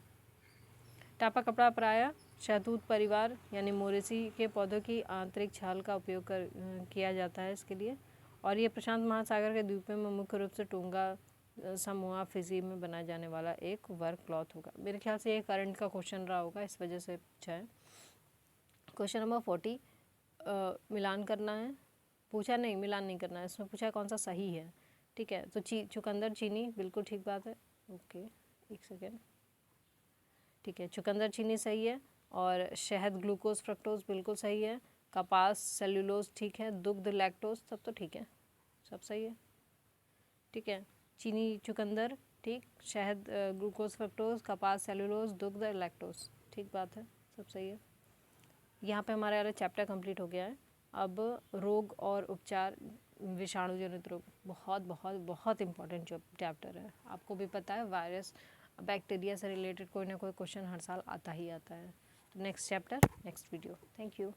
टापा कपड़ा प्रायः शहतूत परिवार यानी मोरेसी के पौधों की आंतरिक छाल का उपयोग किया जाता है इसके लिए। और ये प्रशांत महासागर के द्वीपों में मुख्य रूप से टोंगा समूह फिजी में बनाए जाने वाला एक वर्क क्लॉथ होगा। मेरे ख्याल से ये करंट का क्वेश्चन रहा होगा, इस वजह से पूछा है। क्वेश्चन नंबर 40, मिलान करना है, पूछा नहीं मिलान नहीं करना है, इसमें पूछा कौन सा सही है। ठीक है, तो चुकंदर चीनी, बिल्कुल ठीक बात है। ओके, एक सेकेंड। ठीक है, चुकंदर चीनी सही है, और शहद ग्लूकोज फ्रक्टोज बिल्कुल सही है, कपास सेल्यूलोज ठीक है, दुग्ध लैक्टोज सब तो ठीक है, सब सही है। ठीक है, चीनी चुकंदर ठीक, शहद ग्लूकोज फ्रक्टोज, कपास सेल्यूलोज, दुग्ध लैक्टोज, ठीक बात है, सब सही है। यहाँ पे हमारा वाला चैप्टर कंप्लीट हो गया है। अब रोग और उपचार, विषाणु जनित रोग, बहुत बहुत बहुत इंपॉर्टेंट जो चैप्टर है। आपको भी पता है वायरस बैक्टीरिया से रिलेटेड कोई ना कोई क्वेश्चन हर साल आता ही आता है। तो next chapter next video. Thank you.